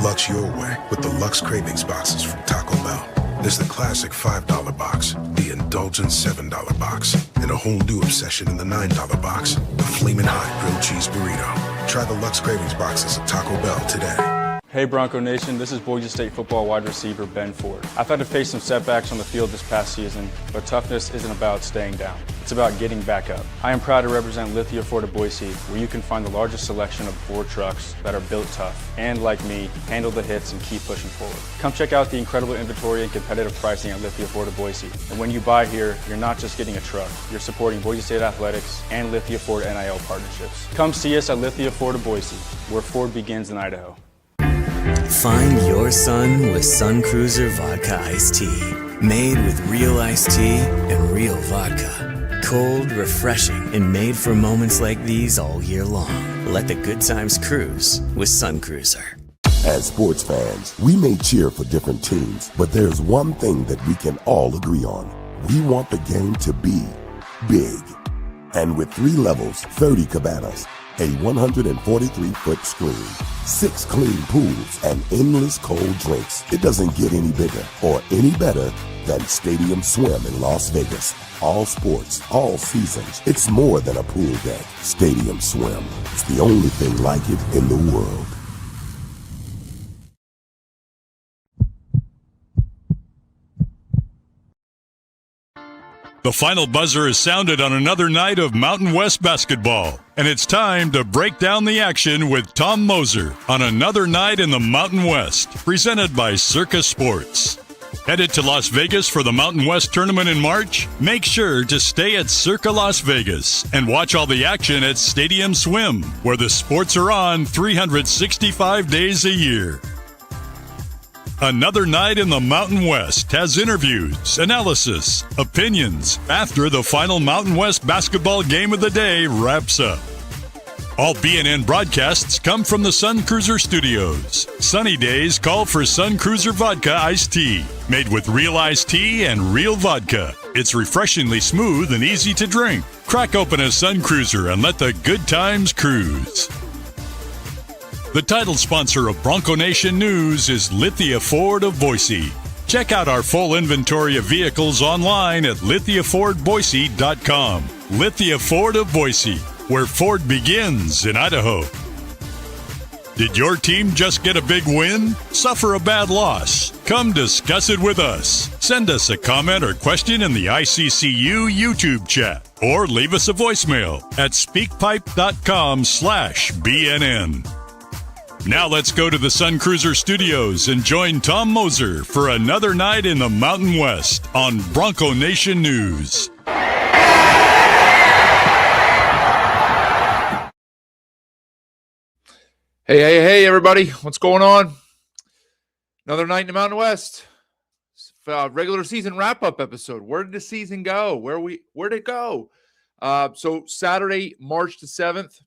Lux your way with the Lux Cravings boxes from Taco Bell. There's the classic $5 box, the indulgent $7 box, and a whole new obsession in the $9 box, the Flamin' Hot Grilled Cheese Burrito. Try the Lux Cravings boxes at Taco Bell today. Hey Bronco Nation, this is Boise State football wide receiver Ben Ford. I've had to face some setbacks on the field this past season, but toughness isn't about staying down. It's about getting back up. I am proud to represent Lithia Ford of Boise, where you can find the largest selection of Ford trucks that are built tough and, like me, handle the hits and keep pushing forward. Come check out the incredible inventory and competitive pricing at Lithia Ford of Boise. And when you buy here, you're not just getting a truck, you're supporting Boise State athletics and Lithia Ford NIL partnerships. Come see us at Lithia Ford of Boise, where Ford begins in Idaho. Find your sun with Sun Cruiser Vodka Iced Tea. Made with real iced tea and real vodka. Cold, refreshing, and made for moments like these all year long. Let the good times cruise with Sun Cruiser. As sports fans, we may cheer for different teams, but there's one thing that we can all agree on. We want the game to be big. And with 3 levels, 30 cabanas, a 143-foot screen, 6 clean pools, and endless cold drinks, it doesn't get any bigger or any better than Stadium Swim in Las Vegas. All sports, all seasons. It's more than a pool deck. Stadium Swim. It's the only thing like it in the world. The final buzzer is sounded on another night of Mountain West basketball, and it's time to break down the action with Tom Moser on another night in the Mountain West, presented by Circus Sports. Headed to Las Vegas for the Mountain West tournament in March? Make sure to stay at Circa Las Vegas and watch all the action at Stadium Swim, where the sports are on 365 days a year. Another night in the Mountain West has interviews, analysis, opinions after the final Mountain West basketball game of the day wraps up. All BNN broadcasts come from the Sun Cruiser Studios. Sunny days call for Sun Cruiser Vodka Iced Tea, made with real iced tea and real vodka. It's refreshingly smooth and easy to drink. Crack open a Sun Cruiser and let the good times cruise. The title sponsor of Bronco Nation News is Lithia Ford of Boise. Check out our full inventory of vehicles online at lithiafordboise.com. Lithia Ford of Boise, where Ford begins in Idaho. Did your team just get a big win? Suffer a bad loss? Come discuss it with us. Send us a comment or question in the ICCU YouTube chat, or leave us a voicemail at speakpipe.com/BNN. Now let's go to the Sun Cruiser Studios and join Tom Moser for another night in the Mountain West on Bronco Nation News. Hey, everybody. What's going on? Another night in the Mountain West. Regular season wrap-up episode. Where did the season go? Where'd it go? So Saturday, March the 7th,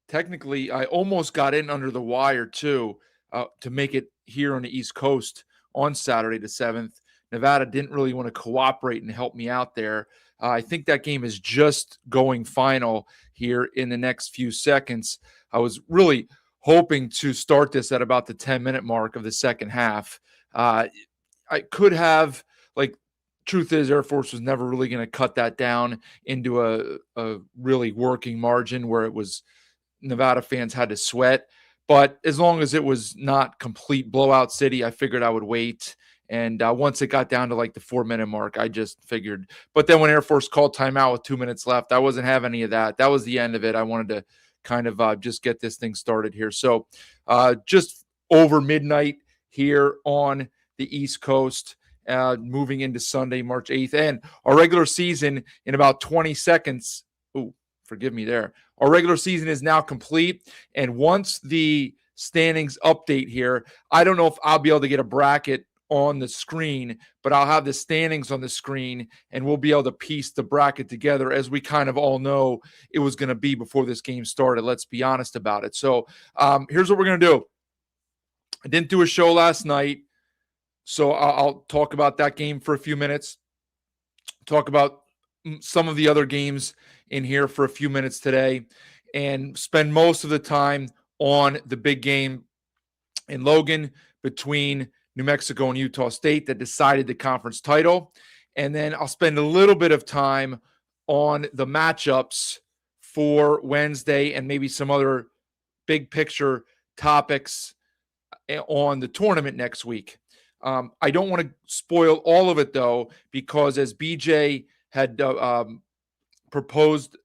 technically, I almost got in under the wire, too, to make it here on the East Coast on Saturday the 7th. Nevada didn't really want to cooperate and help me out there. I think that game is just going final here in the next few seconds. I was really hoping to start this at about the 10-minute mark of the second half. I could have, truth is, Air Force was never really going to cut that down into a really working margin where it was Nevada fans had to sweat. But as long as it was not complete blowout city, I figured I would wait. And once it got down to the 4-minute mark, I just figured. But then when Air Force called timeout with 2 minutes left, I wasn't having any of that. That was the end of it. I wanted to kind of just get this thing started here. So just over midnight here on the East Coast, moving into Sunday, March 8th. And our regular season in about 20 seconds. Ooh, forgive me there. Our regular season is now complete. And once the standings update here, I don't know if I'll be able to get a bracket on the screen, but I'll have the standings on the screen and we'll be able to piece the bracket together as we kind of all know it was going to be before this game started. Let's be honest about it. So here's what we're going to do. I didn't do a show last night, so I'll talk about that game for a few minutes, talk about some of the other games in here for a few minutes today, and spend most of the time on the big game in Logan between New Mexico and Utah State that decided the conference title. And then I'll spend a little bit of time on the matchups for Wednesday and maybe some other big picture topics on the tournament next week. I don't want to spoil all of it, though, because as BJ had proposed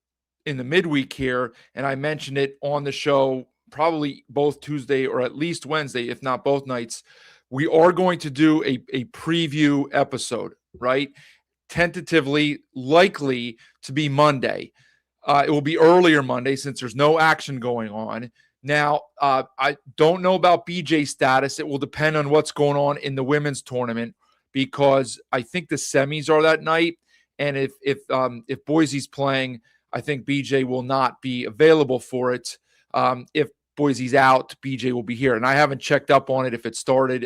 in the midweek here, and I mentioned it on the show probably both Tuesday or at least Wednesday, if not both nights, we are going to do a preview episode, right? Tentatively, likely to be Monday. It will be earlier Monday since there's no action going on. Now, I don't know about BJ's status. It will depend on what's going on in the women's tournament because I think the semis are that night. And if Boise's playing, I think BJ will not be available for it. If Boise's out, BJ will be here. And I haven't checked up on it if it started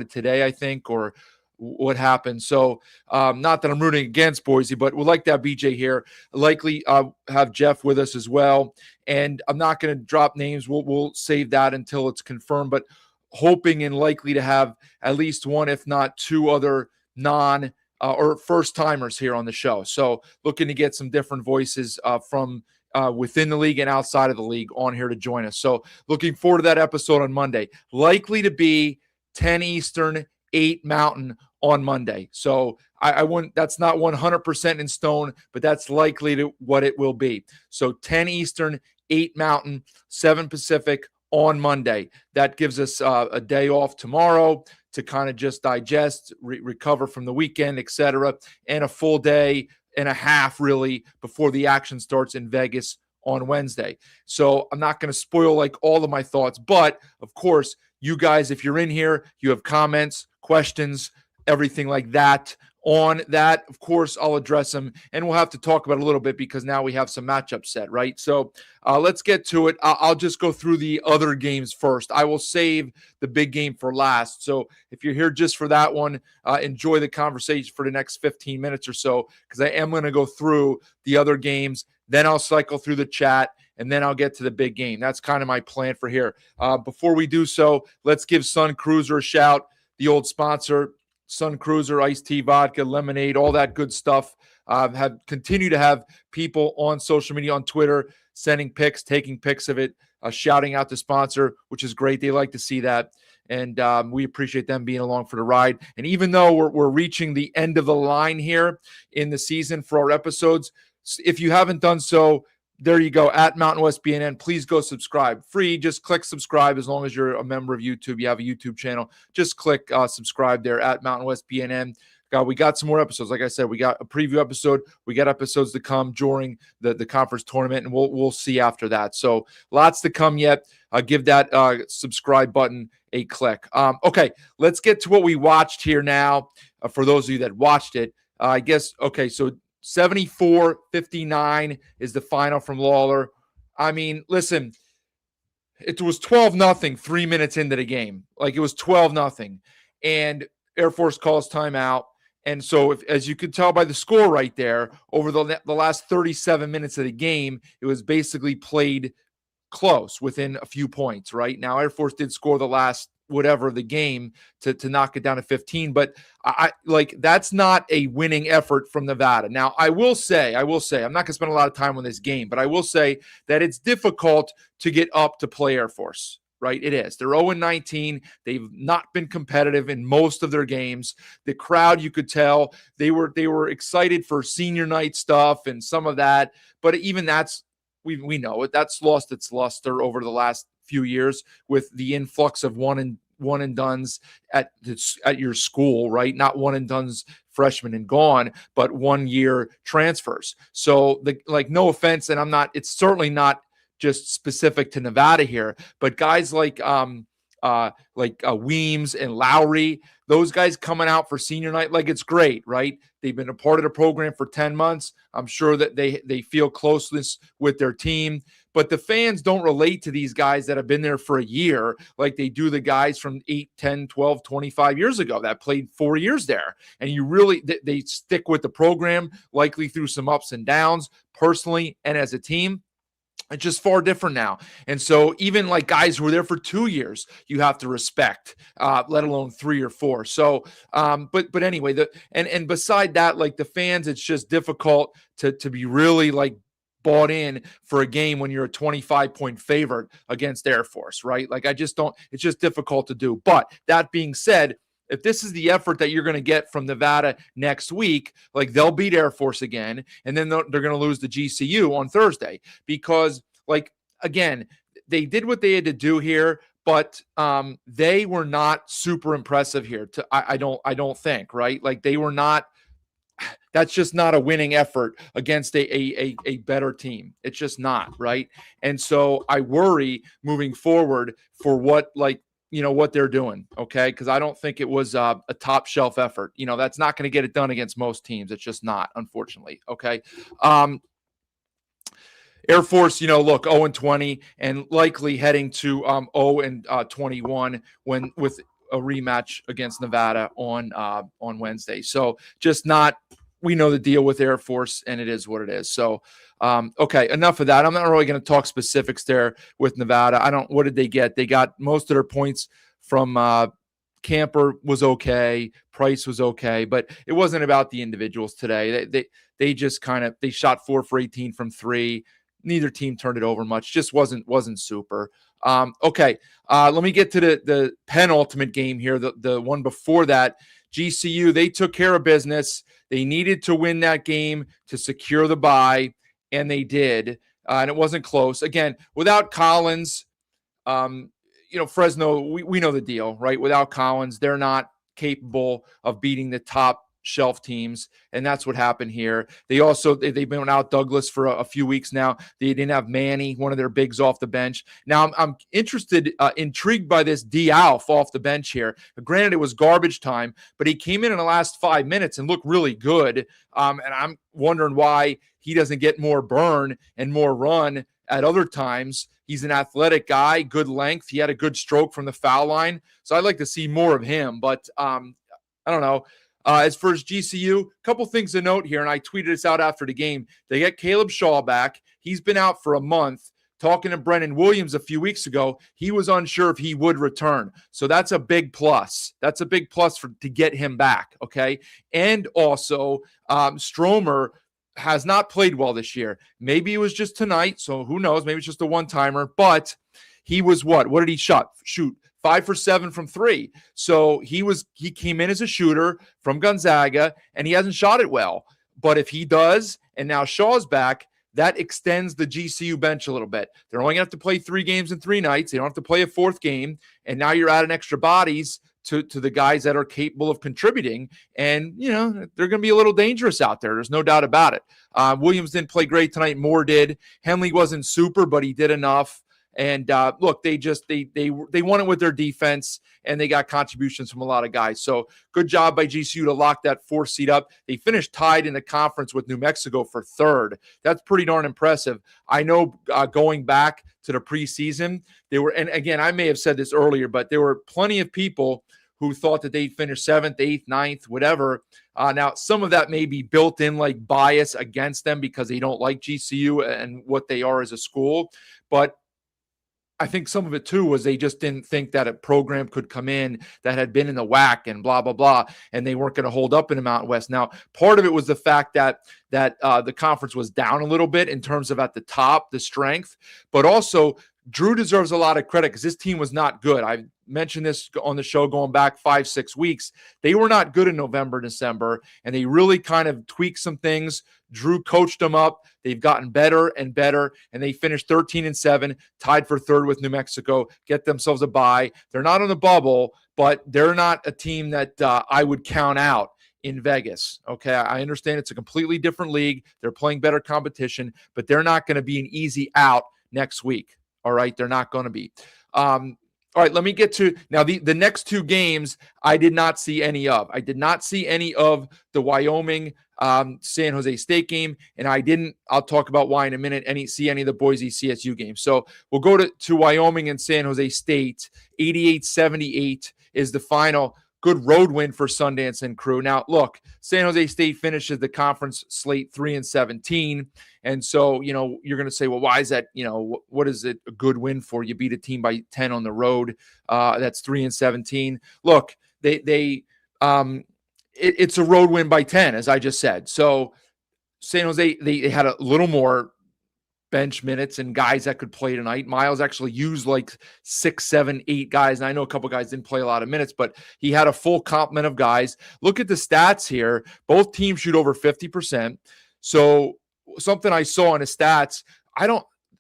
today, I think, or what happened. So not that I'm rooting against Boise, but we'd like to have BJ here. Likely have Jeff with us as well. And I'm not going to drop names. We'll save that until it's confirmed, but hoping and likely to have at least one, if not two other non or first timers here on the show. So looking to get some different voices from within the league and outside of the league on here to join us. So looking forward to that episode on Monday. Likely to be 10 Eastern, 8 Mountain on Monday. So I wouldn't, that's not 100% in stone, but that's likely to what it will be. So 10 Eastern, 8 Mountain, 7 Pacific on Monday. That gives us a day off tomorrow to kind of just digest, recover from the weekend, etc., and a full day and a half really before the action starts in Vegas on Wednesday. So I'm not going to spoil like all of my thoughts, but of course, you guys, if you're in here, you have comments, questions, everything like that on that, of course, I'll address them, and we'll have to talk about it a little bit because now we have some matchups set, right? So let's get to it. I'll just go through the other games first. I will save the big game for last. So if you're here just for that one, enjoy the conversation for the next 15 minutes or so because I am going to go through the other games. Then I'll cycle through the chat, and then I'll get to the big game. That's kind of my plan for here. Before we do so, let's give Sun Cruiser a shout, the old sponsor. Sun Cruiser, iced tea, vodka, lemonade, all that good stuff. Have continue to have people on social media, on Twitter, sending pics, taking pics of it, shouting out the sponsor, which is great. They like to see that. And we appreciate them being along for the ride. And even though we're reaching the end of the line here in the season for our episodes, if you haven't done so, there you go, at Mountain West BNN. Please go subscribe. Free, just click subscribe as long as you're a member of YouTube. You have a YouTube channel. Just click subscribe there at Mountain West BNN. We got some more episodes. Like I said, we got a preview episode. We got episodes to come during the conference tournament, and we'll see after that. So lots to come yet. Give that subscribe button a click. Okay, let's get to what we watched here now. For those of you that watched it, I guess, okay, so 74-59 is the final from Lawler. I mean, listen, it was 12-0 3 minutes into the game. Like, it was 12-0. And Air Force calls timeout. And so, as you could tell by the score right there, over the last 37 minutes of the game, it was basically played close, within a few points, right? Now, Air Force did score the last whatever of the game to knock it down to 15, but I like that's not a winning effort from Nevada. Now, I will say, I'm not going to spend a lot of time on this game, but I will say that it's difficult to get up to play Air Force, right? It is. They're 0-19. They've not been competitive in most of their games. The crowd, you could tell, they were excited for senior night stuff and some of that, but even that's, we know it. That's lost its luster over the last few years with the influx of one and dones at your school, right? Not one and dones freshmen and gone, but 1 year transfers. So no offense, and it's certainly not just specific to Nevada here, but guys like Weems and Lowry, those guys coming out for senior night, like, it's great, right? They've been a part of the program for 10 months. I'm sure that they feel closeness with their team, but the fans don't relate to these guys that have been there for a year like they do the guys from 8, 10, 12, 25 years ago that played 4 years there. And you really, they stick with the program, likely through some ups and downs personally and as a team. It's just far different now. And so even like guys who were there for 2 years, you have to respect, let alone 3 or 4. So, but anyway, and beside that, like the fans, it's just difficult to be really like bought in for a game when you're a 25-point favorite against Air Force, right? Like it's just difficult to do. But that being said, if this is the effort that you're going to get from Nevada next week, like they'll beat Air Force again, and then they're going to lose to GCU on Thursday because, like, again, they did what they had to do here, but they were not super impressive here. I don't think, right? Like they were not. That's just not a winning effort against a better team. It's just not, right? And so I worry moving forward for what they're doing, okay? Because I don't think it was a top shelf effort. That's not going to get it done against most teams. It's just not, unfortunately, okay? Air Force, look, 0-20 and likely heading to 0-21 with a rematch against Nevada on Wednesday. So just not. We know the deal with Air Force, and it is what it is. So, okay, enough of that. I'm not really going to talk specifics there with Nevada. What did they get? They got most of their points from Camper was okay. Price was okay, but it wasn't about the individuals today. They just they shot 4 for 18 from 3. Neither team turned it over much. Just wasn't super. Okay, let me get to the penultimate game here, the one before that. GCU, they took care of business. They needed to win that game to secure the bye, and they did. And it wasn't close. Again, without Collins, Fresno, we know the deal, right? Without Collins, they're not capable of beating the top shelf teams, and that's what happened here. They've been without Douglas for a few weeks now. They didn't have Manny, one of their bigs, off the bench. Now I'm intrigued by this D Alf off the bench here. Granted, it was garbage time, but he came in the last 5 minutes and looked really good. And I'm wondering why he doesn't get more burn and more run at other times. He's an athletic guy, good length. He had a good stroke from the foul line, so I'd like to see more of him. But I don't know. As far as GCU, a couple things to note here, and I tweeted this out after the game. They get Caleb Shaw back. He's been out for a month. Talking to Brennan Williams a few weeks ago, he was unsure if he would return. So that's a big plus. That's a big plus to get him back, okay? And also, Stromer has not played well this year. Maybe it was just tonight, so who knows? Maybe it's just a one-timer. But he was what? What did he shoot? 5 for 7 from 3. So he came in as a shooter from Gonzaga, and he hasn't shot it well. But if he does, and now Shaw's back, that extends the GCU bench a little bit. They're only going to have to play 3 games in 3 nights. They don't have to play a 4th game. And now you're adding extra bodies to the guys that are capable of contributing. And, they're going to be a little dangerous out there. There's no doubt about it. Williams didn't play great tonight. Moore did. Henley wasn't super, but he did enough. And look, they won it with their defense, and they got contributions from a lot of guys. So good job by GCU to lock that 4th seed up. They finished tied in the conference with New Mexico for 3rd. That's pretty darn impressive. I know going back to the preseason, and again, I may have said this earlier, but there were plenty of people who thought that they'd finish 7th, 8th, 9th, whatever. Now, some of that may be built in like bias against them because they don't like GCU and what they are as a school. But I think some of it, too, was they just didn't think that a program could come in that had been in the WAC and blah, blah, blah, and they weren't going to hold up in the Mountain West. Now, part of it was the fact that the conference was down a little bit in terms of at the top, the strength, but also Drew deserves a lot of credit because this team was not good. I mentioned this on the show going back 5-6 weeks. They were not good in November, December, and they really kind of tweaked some things. Drew coached them up. They've gotten better and better, and they finished 13-7, tied for 3rd with New Mexico, get themselves a bye. They're not on the bubble, but they're not a team that I would count out in Vegas. Okay, I understand it's a completely different league. They're playing better competition, but they're not going to be an easy out next week. All right, they're not going to be. All right, let me get to now the next 2 games I did not see any of. I did not see any of the Wyoming San Jose State game, and I'll talk about why in a minute, see any of the Boise CSU games. So we'll go to Wyoming and San Jose State. 88-78 is the final. good road win for Sundance and crew. Now, look, San Jose State finishes the conference slate 3-17. And so, you're going to say, well, why is that? What is it a good win for? You beat a team by 10 on the road. That's 3-17. Look, it's a road win by 10, as I just said. So San Jose, they had a little more bench minutes and guys that could play tonight. Miles actually used like 6, 7, 8 guys. And I know a couple guys didn't play a lot of minutes, but he had a full complement of guys. Look at the stats here. Both teams shoot over 50%. So something I saw in the stats,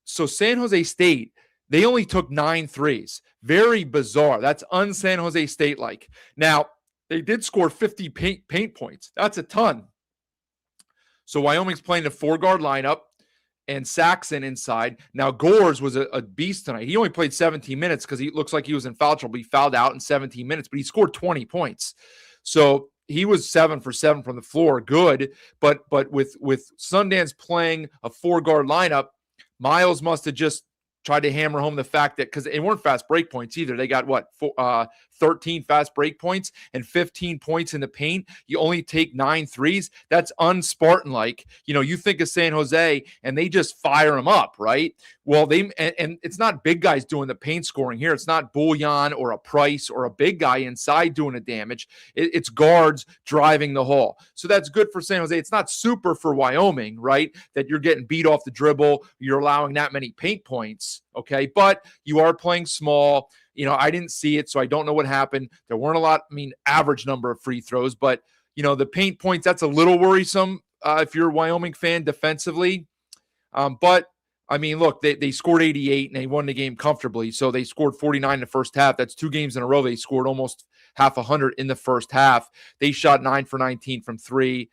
so San Jose State, they only took 9 threes. Very bizarre. That's un-San Jose State-like. Now, they did score 50 paint points. That's a ton. So Wyoming's playing a 4-guard lineup and Saxon inside. Now, Gores was a beast tonight. He only played 17 minutes because he looks like he was in foul trouble. He fouled out in 17 minutes, but he scored 20 points. So he was 7 for 7 from the floor. Good. But with Sundance playing a 4-guard lineup, Miles must have just tried to hammer home the fact that, because it weren't fast break points either. They got 13 fast break points and 15 points in the paint. You only take 9 threes. That's un-Spartan-like. You think of San Jose and they just fire them up, right? Well, and it's not big guys doing the paint scoring here. It's not Bullion or a Price or a big guy inside doing the damage. It's guards driving the hall. So that's good for San Jose. It's not super for Wyoming, right? That you're getting beat off the dribble. You're allowing that many paint points, okay? But you are playing small. I didn't see it, so I don't know what happened. There weren't a lot, average number of free throws, but, the paint points, that's a little worrisome if you're a Wyoming fan defensively. But, look, they scored 88 and they won the game comfortably. So they scored 49 in the first half. That's 2 games in a row. They scored almost half 100 in the first half. They shot 9 for 19 from 3.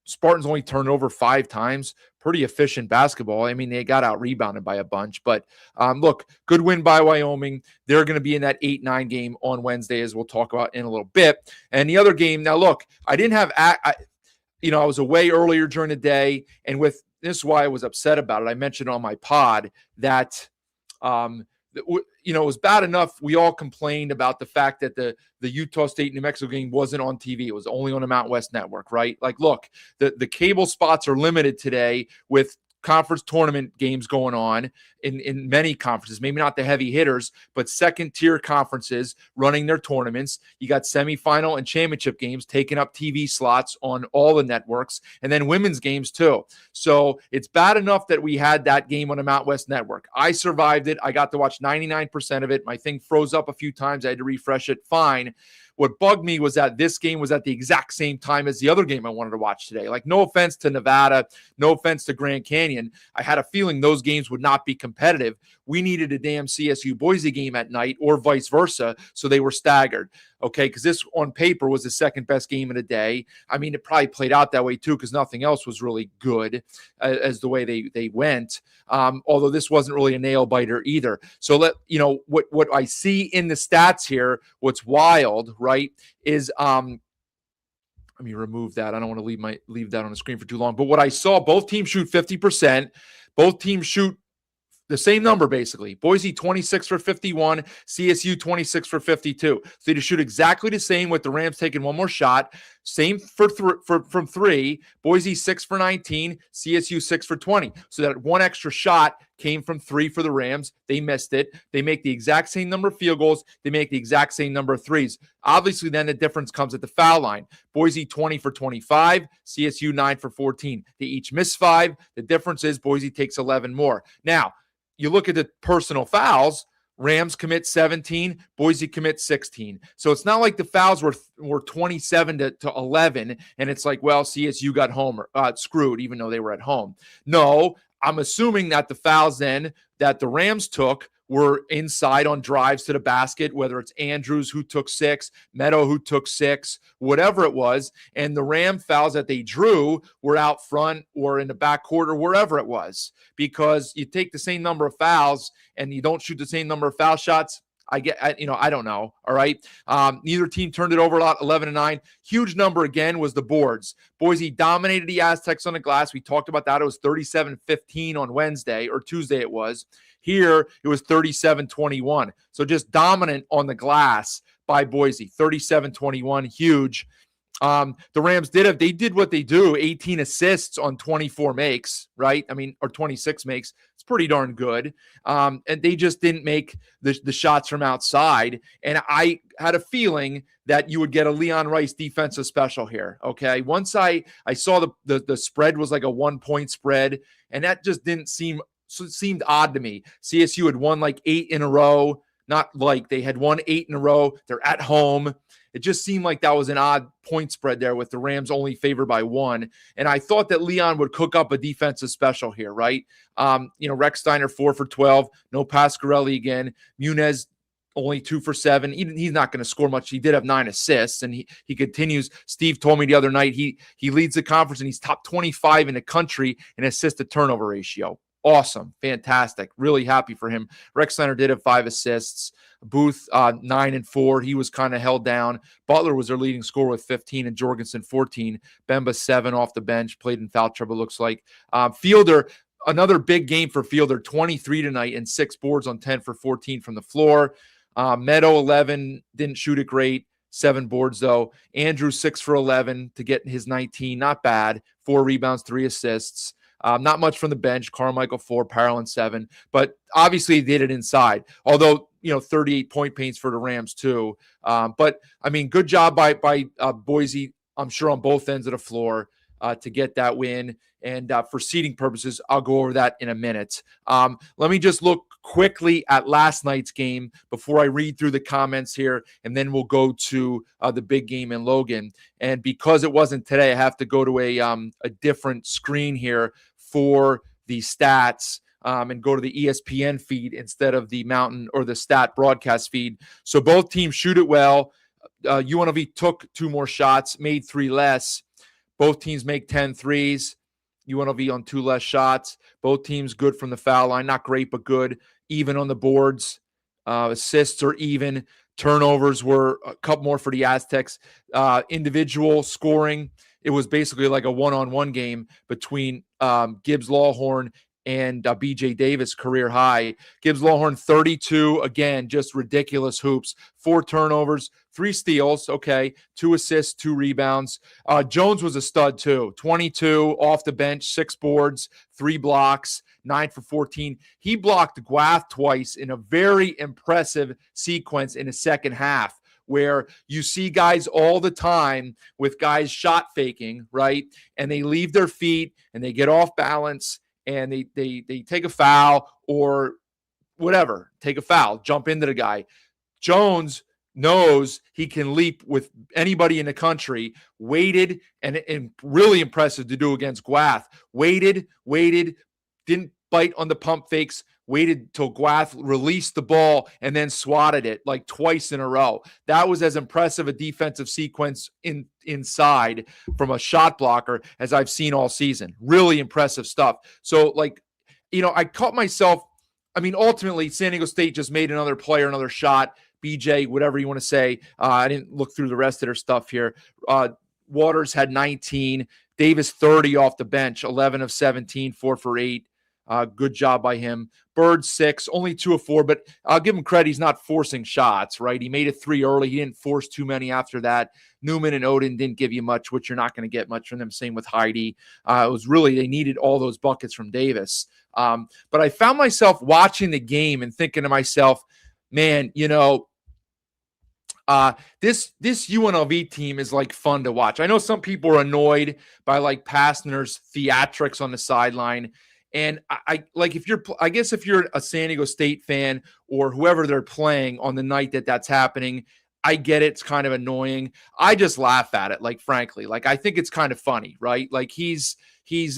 Spartans only turned over 5 times. Pretty efficient basketball. They got out rebounded by a bunch, but look, good win by Wyoming. They're going to be in that 8-9 game on Wednesday, as we'll talk about in a little bit. And the other game, now look, I didn't have, I was away earlier during the day, and this is why I was upset about it. I mentioned on my pod that, it was bad enough. We all complained about the fact that the Utah State New Mexico game wasn't on TV. It was only on the Mountain West Network, right? Like, look, the cable spots are limited today with conference tournament games going on in many conferences, maybe not the heavy hitters, but second tier conferences running their tournaments. You got semifinal and championship games taking up TV slots on all the networks, and then women's games too. So it's bad enough that we had that game on the Mount West Network. I survived it. I got to watch 99% of it. My thing froze up a few times. I had to refresh it. Fine. What bugged me was that this game was at the exact same time as the other game I wanted to watch today. Like, no offense to Nevada, no offense to Grand Canyon. I had a feeling those games would not be competitive. We needed a damn CSU Boise game at night or vice versa, so they were staggered. Okay, because this on paper was the second best game of the day. It probably played out that way too, because nothing else was really good as the way they went. Although this wasn't really a nail biter either. So what I see in the stats here, what's wild, right, is let me remove that. I don't want to leave that on the screen for too long. But what I saw, both teams shoot 50%. Both teams shoot the same number, basically. Boise 26 for 51, CSU 26 for 52. So they just shoot exactly the same, with the Rams taking one more shot. Same from 3. Boise 6 for 19, CSU 6 for 20. So that one extra shot came from 3 for the Rams. They missed it. They make the exact same number of field goals. They make the exact same number of threes. Obviously, then the difference comes at the foul line. Boise 20 for 25, CSU 9 for 14. They each miss 5. The difference is Boise takes 11 more. Now, you look at the personal fouls, Rams commit 17, Boise commits 16. So it's not like the fouls were 27 to 11, and it's like, well, CSU got screwed, even though they were at home. No, I'm assuming that the fouls then that the Rams took were inside on drives to the basket, whether it's Andrews who took 6, Meadow who took 6, whatever it was. And the Ram fouls that they drew were out front or in the backcourt or wherever it was, because you take the same number of fouls and you don't shoot the same number of foul shots. I don't know. All right. Neither team turned it over a lot. 11-9. Huge number again was the boards. Boise dominated the Aztecs on the glass. We talked about that. It was 37-15 on Wednesday or Tuesday. It was. Here, it was 37-21. So just dominant on the glass by Boise, 37-21, huge. The Rams did what they do, 18 assists on 24 makes, right? I mean, or 26 makes. It's pretty darn good. And they just didn't make the shots from outside. And I had a feeling that you would get a Leon Rice defensive special here, okay? Once I saw the spread was like a 1-point spread, and that just seemed odd to me. CSU had won like 8 in a row. Not like they had won 8 in a row. They're at home. It just seemed like that was an odd point spread there with the Rams only favored by 1. And I thought that Leon would cook up a defensive special here, right? Rex Steiner 4 for 12. No Pasquarelli again. Muniz only 2 for 7. He's not going to score much. He did have 9 assists, and he continues. Steve told me the other night he leads the conference, and he's top 25 in the country in assist to turnover ratio. Awesome. Fantastic. Really happy for him. Rex Steiner did have 5 assists. Booth, 9 and 4. He was kind of held down. Butler was their leading scorer with 15 and Jorgensen 14. Bemba 7 off the bench, played in foul trouble, looks like. Fielder, another big game for Fielder, 23 tonight and 6 boards on 10 for 14 from the floor. Meadow, 11, didn't shoot it great. 7 boards, though. Andrew, 6 for 11 to get his 19. Not bad. 4 rebounds, 3 assists. Not much from the bench. Carmichael 4, Parolin 7, but obviously they did it inside. Although 38 point paints for the Rams too. But I mean, good job by Boise. I'm sure on both ends of the floor to get that win. And for seeding purposes, I'll go over that in a minute. Let me just look quickly at last night's game before I read through the comments here, and then we'll go to the big game in Logan. And because it wasn't today, I have to go to a different screen here for the stats and go to the ESPN feed instead of the Mountain or the Stat broadcast feed. So both teams shoot it well. UNLV took 2 more shots, made 3 less. Both teams make 10 threes. UNLV on 2 less shots. Both teams good from the foul line. Not great, but good. Even on the boards. Assists are even. Turnovers were a couple more for the Aztecs. Individual scoring, it was basically like a one-on-one game between Gibbs Lawhorn and BJ Davis, career high. Gibbs Lawhorn 32, again, just ridiculous hoops. 4 turnovers, 3 steals, okay, 2 assists, 2 rebounds. Jones was a stud too. 22 off the bench, 6 boards, 3 blocks, 9 for 14. He blocked Guath twice in a very impressive sequence in the second half, where you see guys all the time with guys shot faking, right? And they leave their feet and they get off balance and they take a foul or whatever, take a foul, jump into the guy. Jones knows he can leap with anybody in the country, waited, and really impressive to do against Guath. Waited, didn't bite on the pump fakes, waited till Guath released the ball and then swatted it like twice in a row. That was as impressive a defensive sequence inside from a shot blocker as I've seen all season. Really impressive stuff. So, I caught myself. I mean, ultimately, San Diego State just made another player, another shot. BJ, whatever you want to say. I didn't look through the rest of their stuff here. Waters had 19. Davis 30 off the bench, 11 of 17, 4 for 8. Good job by him. Bird 6, only 2 of 4, but I'll give him credit. He's not forcing shots, right? He made it 3 early. He didn't force too many after that. Newman and Odin didn't give you much, which you're not going to get much from them. Same with Heidi. It was really, they needed all those buckets from Davis. But I found myself watching the game and thinking to myself, man, this UNLV team is like fun to watch. I know some people are annoyed by like Pastner's theatrics on the sideline. And I guess if you're a San Diego State fan or whoever they're playing on the night that's happening, I get it. It's kind of annoying. I just laugh at it. Like, frankly, I think it's kind of funny, right? Like he's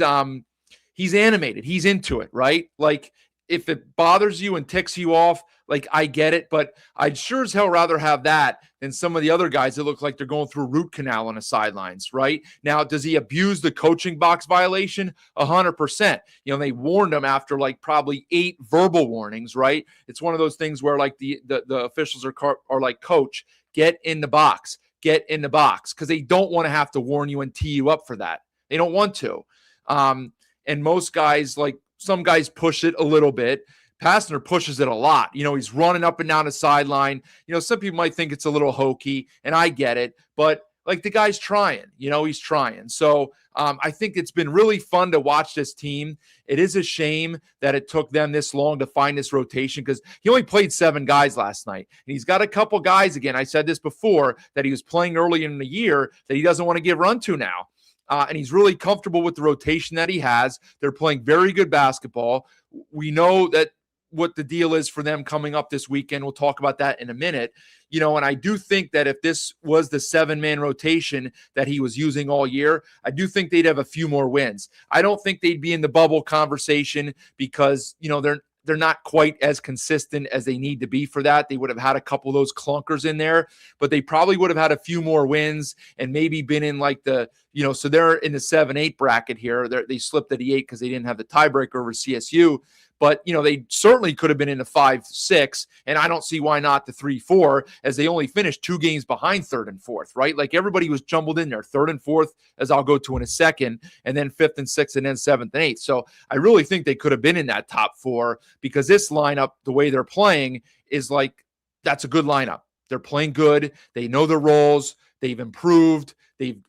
animated. He's into it, right? Like if it bothers you and ticks you off, I get it, but I'd sure as hell rather have that than some of the other guys that look like they're going through a root canal on the sidelines, right? Now, does he abuse the coaching box violation? 100%. They warned him after probably 8 verbal warnings, right? It's one of those things where the officials are like, coach, get in the box, because they don't want to have to warn you and tee you up for that. They don't want to. And most guys, some guys push it a little bit. Pastner pushes it a lot. He's running up and down the sideline. Some people might think it's a little hokey, and I get it, but like the guy's trying, he's trying. So I think it's been really fun to watch this team. It is a shame that it took them this long to find this rotation because he only played 7 guys last night. And he's got a couple guys, again, I said this before, that he was playing early in the year that he doesn't want to give run to now. And he's really comfortable with the rotation that he has. They're playing very good basketball. We know that what the deal is for them coming up this weekend. We'll talk about that in a minute. And I do think that if this was the 7-man rotation that he was using all year, I do think they'd have a few more wins. I don't think they'd be in the bubble conversation because, they're not quite as consistent as they need to be for that. They would have had a couple of those clunkers in there, but they probably would have had a few more wins and maybe been in like the, so they're in the 7-8 bracket here. They slipped at the 8 because they didn't have the tiebreaker over CSU. But, they certainly could have been in the 5-6, and I don't see why not the 3-4, as they only finished 2 games behind 3rd and 4th, right? Like everybody was jumbled in there, 3rd and 4th, as I'll go to in a second, and then 5th and 6th, and then 7th and 8th. So I really think they could have been in that top 4 because this lineup, the way they're playing, is like that's a good lineup. They're playing good. They know their roles. They've improved.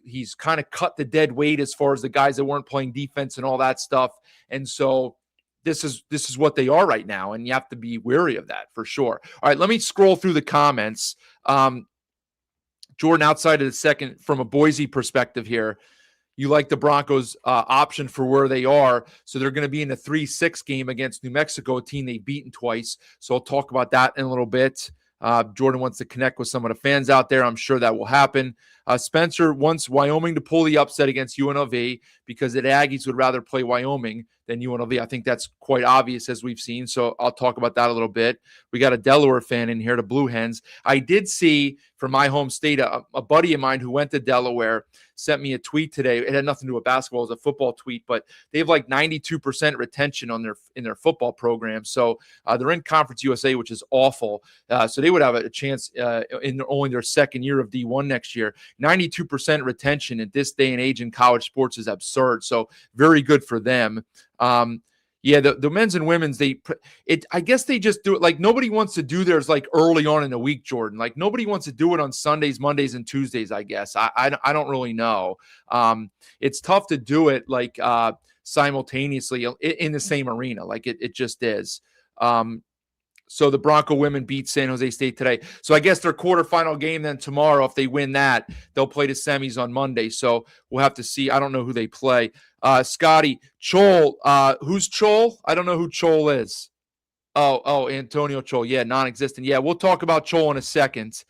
He's kind of cut the dead weight as far as the guys that weren't playing defense and all that stuff. And so this is what they are right now, and you have to be wary of that for sure. All right, let me scroll through the comments. Jordan, outside of the second, from a Boise perspective here, you like the Broncos' option for where they are. So they're going to be in a 3-6 game against New Mexico, a team they've beaten twice. So I'll talk about that in a little bit. Jordan wants to connect with some of the fans out there. I'm sure that will happen. Spencer wants Wyoming to pull the upset against UNLV because the Aggies would rather play Wyoming than UNLV. I think that's quite obvious as we've seen. So I'll talk about that a little bit. We got a Delaware fan in here, the Blue Hens. I did see from my home state, a buddy of mine who went to Delaware sent me a tweet today. It had nothing to do with basketball. It was a football tweet, but they have like 92% retention in their football program. So they're in Conference USA, which is awful. So they would have a chance in only their second year of D1 next year. 92% retention at this day and age in college sports is absurd. So very good for them. Yeah, the men's and women's, I guess they just do it like nobody wants to do theirs like early on in the week, Jordan. Like nobody wants to do it on Sundays, Mondays, and Tuesdays, I guess. I don't really know. It's tough to do it like simultaneously in the same arena. Like it just is. So the Bronco women beat San Jose State today. So I guess their quarterfinal game then tomorrow, if they win that, they'll play the semis on Monday. So we'll have to see. I don't know who they play. Scotty, Chol. Who's Chol? I don't know who Chol is. Oh, Antonio Chol. Yeah, non-existent. Yeah, we'll talk about Chol in a second.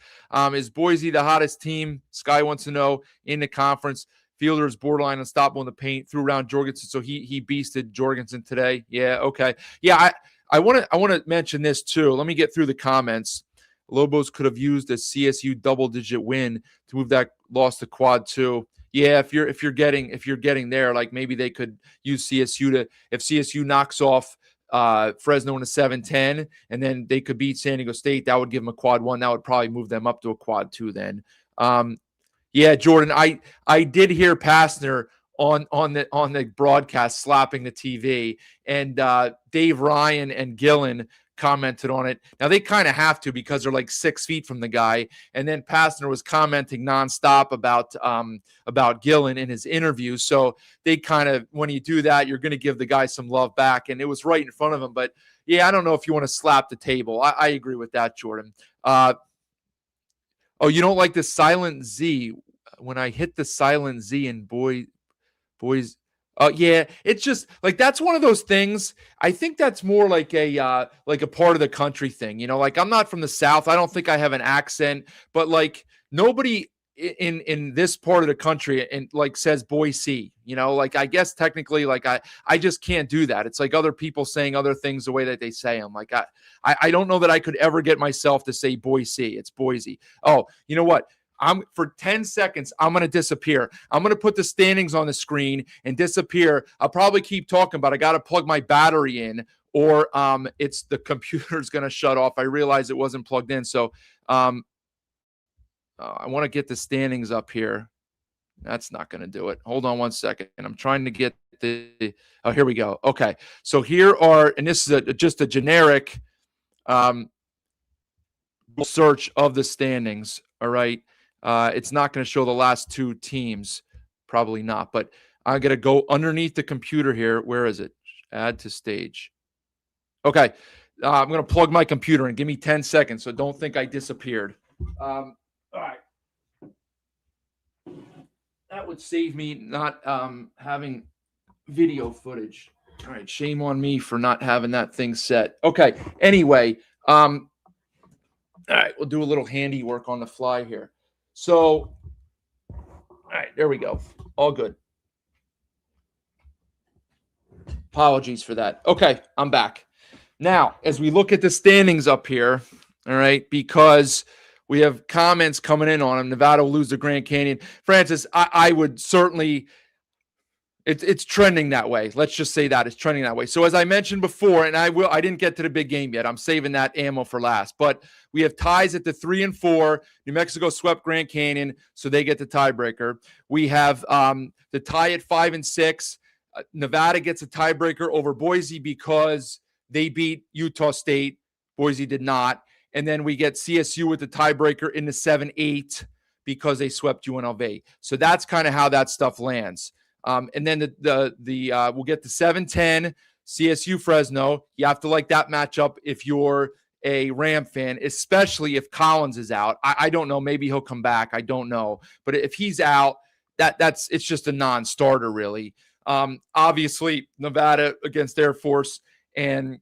Is Boise the hottest team? Sky wants to know in the conference. Fielder is borderline unstoppable in the paint. Threw around Jorgensen, so he beasted Jorgensen today. Yeah, okay. Yeah, I want to mention this too. Let me get through the comments. Lobos could have used a CSU double-digit win to move that loss to quad 2. Yeah, if you're getting there, like maybe they could use CSU if CSU knocks off Fresno in a 7-10, and then they could beat San Diego State. That would give them a quad 1. That would probably move them up to a quad 2 then. Yeah, Jordan, I did hear Pastner on the broadcast slapping the TV, and Dave Ryan and Gillen commented on it. Now they kind of have to because they're like 6 feet from the guy. And then Pastner was commenting nonstop about Gillen in his interview. So they kind of, when you do that, you're going to give the guy some love back. And it was right in front of him. But yeah, I don't know if you want to slap the table. I agree with that, Jordan. Oh, you don't like the silent Z? When I hit the silent Z in boys. Yeah, it's just like that's one of those things. I think that's more like a part of the country thing. Like I'm not from the South. I don't think I have an accent, but like nobody in this part of the country and like says Boise. Like I guess technically, like I just can't do that. It's like other people saying other things the way that they say them. Like I don't know that I could ever get myself to say Boise. It's Boise. Oh, you know what? For 10 seconds, I'm going to disappear. I'm going to put the standings on the screen and disappear. I'll probably keep talking, but I got to plug my battery in or it's the computer's going to shut off. I realized it wasn't plugged in. So I want to get the standings up here. That's not going to do it. Hold on one second. I'm trying to get oh, here we go. Okay. So here are, and this is just a generic search of the standings. All right. It's not going to show the last two teams. Probably not, but I'm going to go underneath the computer here. Where is it? Add to stage. Okay. I'm going to plug my computer in. Give me 10 seconds. So don't think I disappeared. All right. That would save me not having video footage. All right. Shame on me for not having that thing set. Okay. Anyway, all right. We'll do a little handiwork on the fly here. So, all right. There we go. All good. Apologies for that. Okay. I'm back. Now, as we look at the standings up here, all right, because we have comments coming in on them. Nevada will lose to Grand Canyon. Francis, I would certainly, it's trending that way. Let's just say that it's trending that way. So as I mentioned before, and I didn't get to the big game yet. I'm saving that ammo for last. But we have ties at the 3 and 4. New Mexico swept Grand Canyon, so they get the tiebreaker. We have the tie at 5 and 6. Nevada gets a tiebreaker over Boise because they beat Utah State. Boise did not. And then we get CSU with the tiebreaker in the 7-8 because they swept UNLV. So that's kind of how that stuff lands. And then we'll get the 7-10 CSU Fresno. You have to like that matchup if you're a Ram fan, especially if Collins is out. I don't know. Maybe he'll come back. I don't know. But if he's out, it's just a non-starter, really. Obviously, Nevada against Air Force, and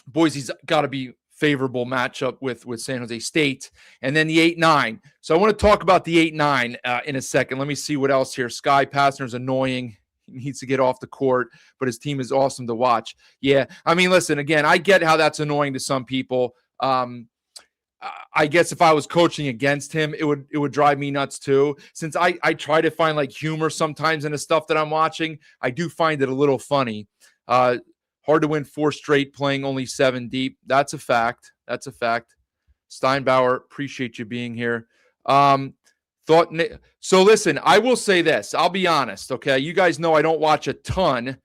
Boise's got to be favorable matchup with San Jose State. And then the 8-9. So I want to talk about the 8-9 in a second. Let me see what else here. Sky Passner's annoying. He needs to get off the court, but his team is awesome to watch. Yeah, I mean, listen, again, I get how that's annoying to some people. I guess if I was coaching against him, it would drive me nuts too. Since I try to find like humor sometimes in the stuff that I'm watching, I do find it a little funny. Hard to win 4 straight playing only 7 deep. That's a fact. That's a fact. Steinbauer, appreciate you being here. So listen, I will say this. I'll be honest, okay? You guys know I don't watch a ton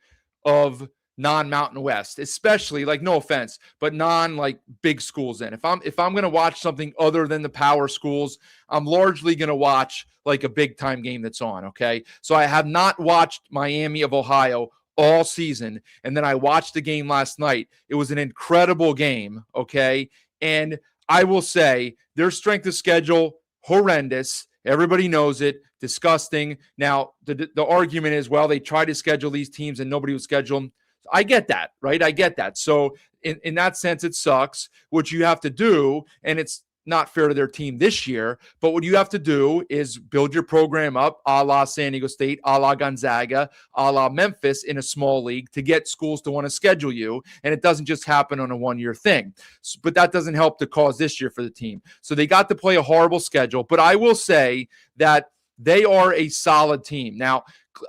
of non-Mountain West, especially, like, no offense, but like big schools in. If I'm going to watch something other than the power schools, I'm largely going to watch like a big time game that's on, okay? So I have not watched Miami of Ohio all season, and then I watched the game last night. It was an incredible game, okay? And I will say their strength of schedule, horrendous. Everybody knows it. Disgusting. Now, the argument is, well, they tried to schedule these teams and nobody would schedule them. I get that, right? I get that. So in that sense, it sucks. What you have to do, and it's not fair to their team this year, but what you have to do is build your program up a la San Diego State, a la Gonzaga, a la Memphis in a small league to get schools to want to schedule you. And it doesn't just happen on a one-year thing. But that doesn't help the cause this year for the team. So they got to play a horrible schedule. But I will say that they are a solid team. Now,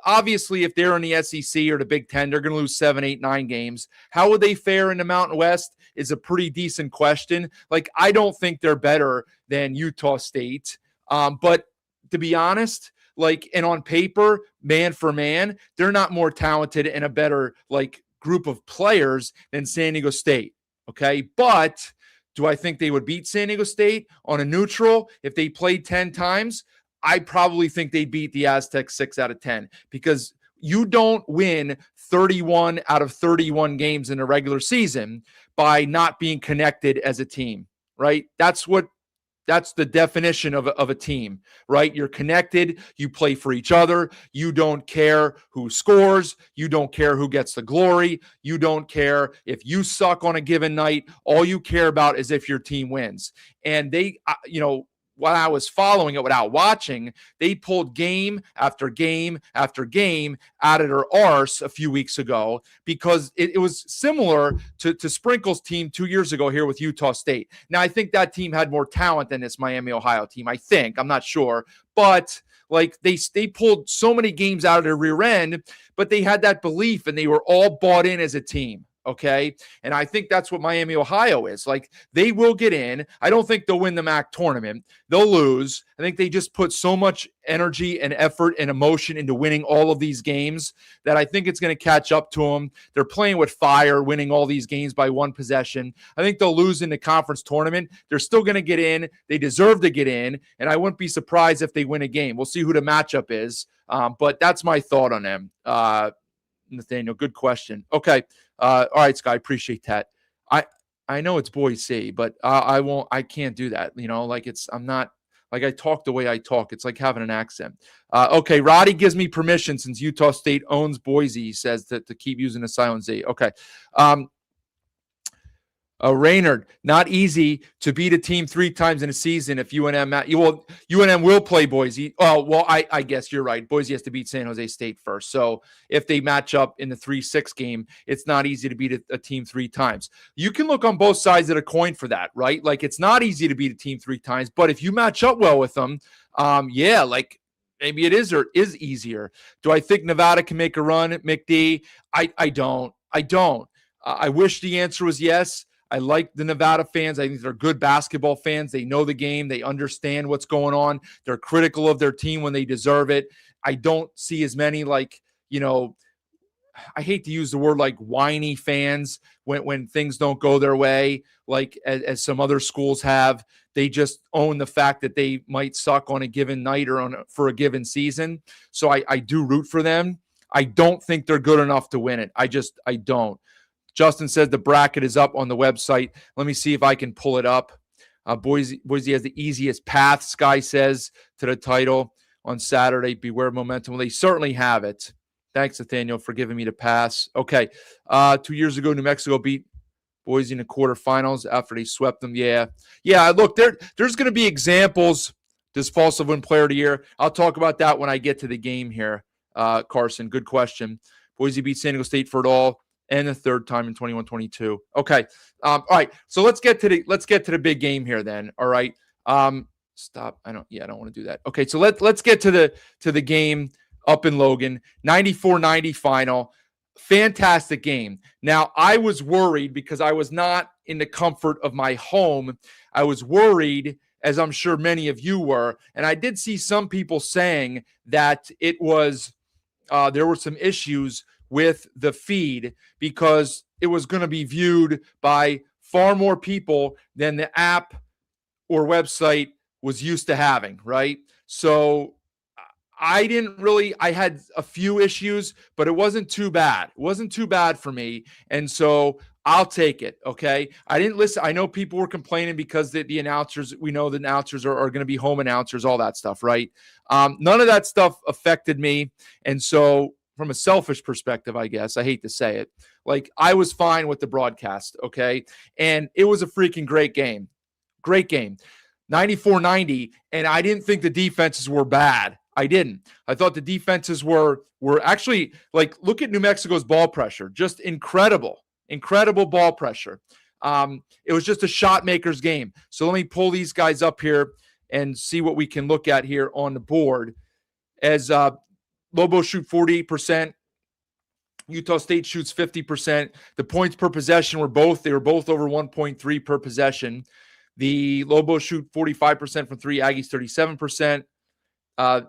obviously, if they're in the SEC or the Big Ten, they're going to lose 7, 8, 9 games. How would they fare in the Mountain West is a pretty decent question. Like, I don't think they're better than Utah State. But to be honest, like, and on paper, man for man, they're not more talented and a better, like, group of players than San Diego State. Okay. But do I think they would beat San Diego State on a neutral if they played 10 times? I probably think they beat the Aztecs 6 out of 10 because you don't win 31 out of 31 games in a regular season by not being connected as a team, right? That's the definition of a team, right? You're connected. You play for each other. You don't care who scores. You don't care who gets the glory. You don't care if you suck on a given night. All you care about is if your team wins. And they, while I was following it without watching, they pulled game after game after game out of their arse a few weeks ago because it was similar to Sprinkle's team 2 years ago here with Utah State. Now, I think that team had more talent than this Miami, Ohio team. I think. I'm not sure. But like they pulled so many games out of their rear end, but they had that belief and they were all bought in as a team. okay? And I think that's what Miami, Ohio is. Like, they will get in. I don't think they'll win the MAC tournament. They'll lose. I think they just put so much energy and effort and emotion into winning all of these games that I think it's going to catch up to them. They're playing with fire, winning all these games by one possession. I think they'll lose in the conference tournament. They're still going to get in. They deserve to get in, and I wouldn't be surprised if they win a game. We'll see who the matchup is, but that's my thought on them. Nathaniel, good question. Okay. All right, Sky, appreciate that. I know it's Boise, but I can't do that. I'm not, like, I talk the way I talk. It's like having an accent. Okay, Roddy gives me permission since Utah State owns Boise, he says, to keep using the silent Z. Okay. Raynard, not easy to beat a team 3 times in a season if UNM will play Boise. Oh, well, I guess you're right. Boise has to beat San Jose State first. So if they match up in the 3-6 game, it's not easy to beat a team 3 times. You can look on both sides of the coin for that, right? Like, it's not easy to beat a team 3 times, but if you match up well with them, like, maybe it is or is easier. Do I think Nevada can make a run at McD? I don't. I wish the answer was yes. I like the Nevada fans. I think they're good basketball fans. They know the game. They understand what's going on. They're critical of their team when they deserve it. I don't see as many, like, I hate to use the word, like, whiny fans when things don't go their way, like as some other schools have. They just own the fact that they might suck on a given night or for a given season. So I do root for them. I don't think they're good enough to win it. I don't. Justin says the bracket is up on the website. Let me see if I can pull it up. Boise has the easiest path, Sky says, to the title on Saturday. Beware momentum. Well, they certainly have it. Thanks, Nathaniel, for giving me the pass. Okay. 2 years ago, New Mexico beat Boise in the quarterfinals after they swept them. Yeah. Look, there's going to be examples. Does Falsa win player of the year? I'll talk about that when I get to the game here. Carson, good question. Boise beat San Diego State for it all, and the third time in 21-22. Okay. All right. So let's get to the big game here then. All right. Stop. I don't want to do that. Okay. So let's get to the game up in Logan. 94-90 final. Fantastic game. Now, I was worried because I was not in the comfort of my home. I was worried, as I'm sure many of you were, and I did see some people saying that it was there were some issues with the feed because it was going to be viewed by far more people than the app or website was used to having, right? So I had a few issues, but it wasn't too bad. It wasn't too bad for me. And so I'll take it. Okay. I didn't listen. I know people were complaining because the announcers, we know the announcers are going to be home announcers, all that stuff, right? None of that stuff affected me. And so from a selfish perspective, I guess, I hate to say it, like, I was fine with the broadcast. Okay. And it was a freaking great game. Great game. 94-90. And I didn't think the defenses were bad. I didn't. I thought the defenses were actually, like, look at New Mexico's ball pressure. Just incredible ball pressure. It was just a shot maker's game. So let me pull these guys up here and see what we can look at here on the board. As Lobos shoot 48%, Utah State shoots 50%. The points per possession were both over 1.3 per possession. The Lobos shoot 45% from 3, Aggies 37%.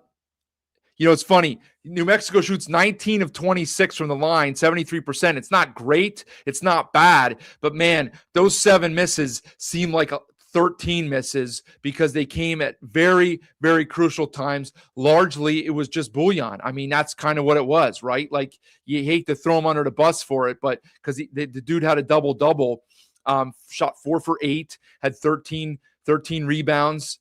It's funny. New Mexico shoots 19 of 26 from the line, 73%. It's not great. It's not bad. But, man, those 7 misses seem like 13 misses because they came at very, very crucial times. Largely, it was just bullion. I mean, that's kind of what it was, right? Like, you hate to throw him under the bus for it, but because the dude had a double-double, shot 4 for 8, had 13 rebounds.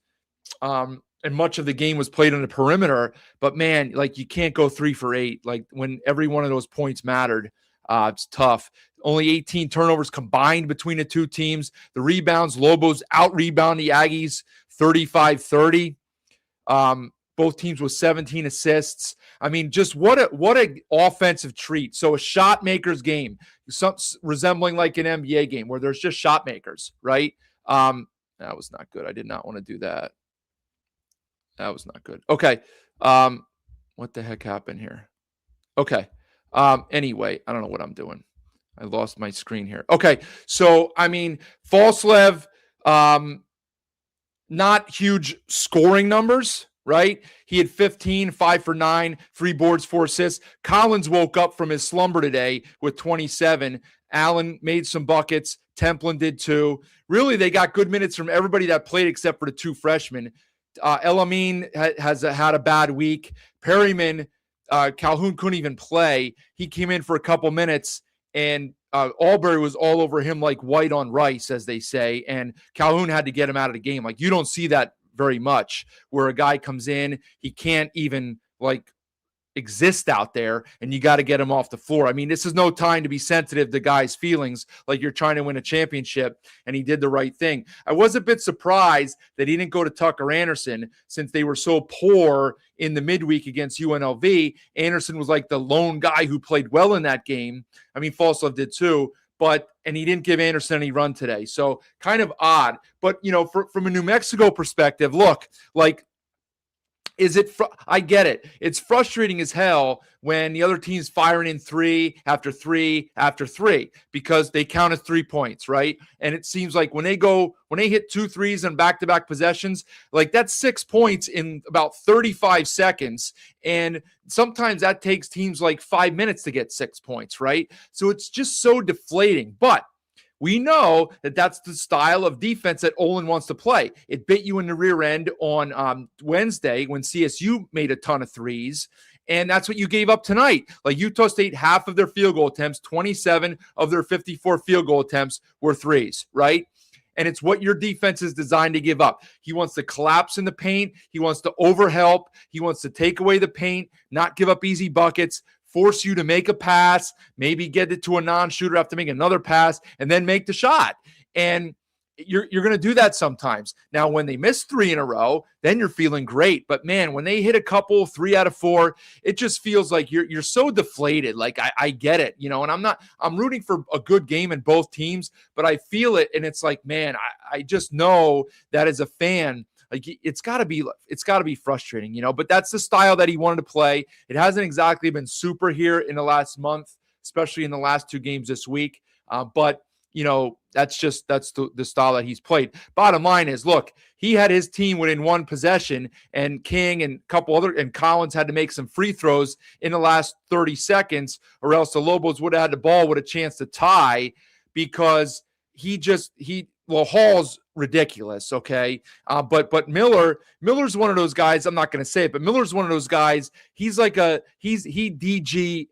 And much of the game was played on the perimeter, but, man, like, you can't go 3 for 8. Like, when every one of those points mattered, it's tough. Only 18 turnovers combined between the two teams. The rebounds, Lobos out-rebound the Aggies 35-30. Both teams with 17 assists. I mean, just what a offensive treat. So a shot maker's game, resembling like an NBA game where there's just shot makers, right? That was not good. I did not want to do that. That was not good. Okay. What the heck happened here? Okay. Anyway, I don't know what I'm doing. I lost my screen here. Okay. So, I mean, Falslev, not huge scoring numbers, right? He had 15, 5 for 9, 3 boards, 4 assists. Collins woke up from his slumber today with 27. Allen made some buckets. Templin did too. Really, they got good minutes from everybody that played except for the 2 freshmen. Elamin has had a bad week. Perryman, Calhoun couldn't even play. He came in for a couple minutes, and Albury was all over him like white on rice, as they say, and Calhoun had to get him out of the game. Like, you don't see that very much, where a guy comes in, he can't even like exist out there, and you got to get him off the floor. I mean, this is no time to be sensitive to guys' feelings like you're trying to win a championship, and he did the right thing. I was a bit surprised that he didn't go to Tucker Anderson since they were so poor in the midweek against UNLV. Anderson was like the lone guy who played well in that game. I mean, Falslev did too, and he didn't give Anderson any run today. So kind of odd. But, you know, from a New Mexico perspective, look, like, I get it. It's frustrating as hell when the other team's firing in 3 after 3 after 3 because they count as 3 points, right? And it seems like when they hit 2 threes in back-to-back possessions, like that's 6 points in about 35 seconds. And sometimes that takes teams like 5 minutes to get 6 points, right? So it's just so deflating. But we know that that's the style of defense that Olin wants to play. It bit you in the rear end on Wednesday when CSU made a ton of threes, and that's what you gave up tonight. Like, Utah State, half of their field goal attempts, 27 of their 54 field goal attempts were threes, right? And it's what your defense is designed to give up. He wants to collapse in the paint. He wants to overhelp. He wants to take away the paint, not give up easy buckets, force you to make a pass, maybe get it to a non-shooter, have to make another pass, and then make the shot. And you're going to do that sometimes. Now, when they miss 3 in a row, then you're feeling great. But, man, when they hit a couple, 3 out of 4, it just feels like you're so deflated. Like, I get it, you know, and I'm rooting for a good game in both teams, but I feel it, and it's like, man, I just know that as a fan, like, it's got to be frustrating, you know, but that's the style that he wanted to play. It hasn't exactly been super here in the last month, especially in the last 2 games this week. But, you know, that's the style that he's played. Bottom line is, look, he had his team within 1 possession, and King and and Collins had to make some free throws in the last 30 seconds, or else the Lobos would have had the ball with a chance to tie, because Hall's ridiculous, okay? But Miller's one of those guys, I'm not going to say it, but Miller's one of those guys, he DGAFs,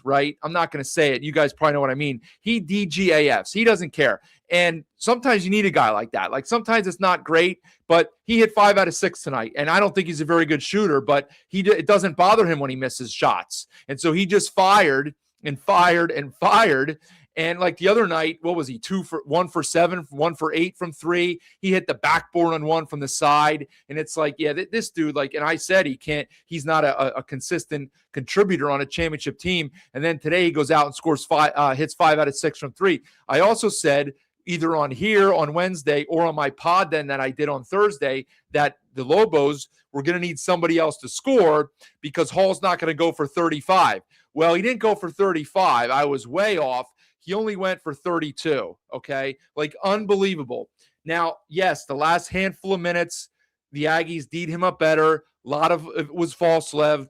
right? I'm not going to say it. You guys probably know what I mean. He DGAFs. He doesn't care. And sometimes you need a guy like that. Like, sometimes it's not great, but he hit 5 out of 6 tonight, and I don't think he's a very good shooter, but it doesn't bother him when he misses shots. And so he just fired and fired and fired. And like the other night, what was he? 1 for 7, 1 for 8 from 3. He hit the backboard on 1 from the side. And it's like, yeah, this dude, like, and I said he's not a consistent contributor on a championship team. And then today he goes out and scores hits 5 out of 6 from 3. I also said, either on here on Wednesday or on my pod then that I did on Thursday, that the Lobos were going to need somebody else to score because Hall's not going to go for 35. Well, he didn't go for 35. I was way off. He only went for 32, okay? Like, unbelievable. Now, yes, the last handful of minutes, the Aggies D'd him up better. A lot of it was Falslev.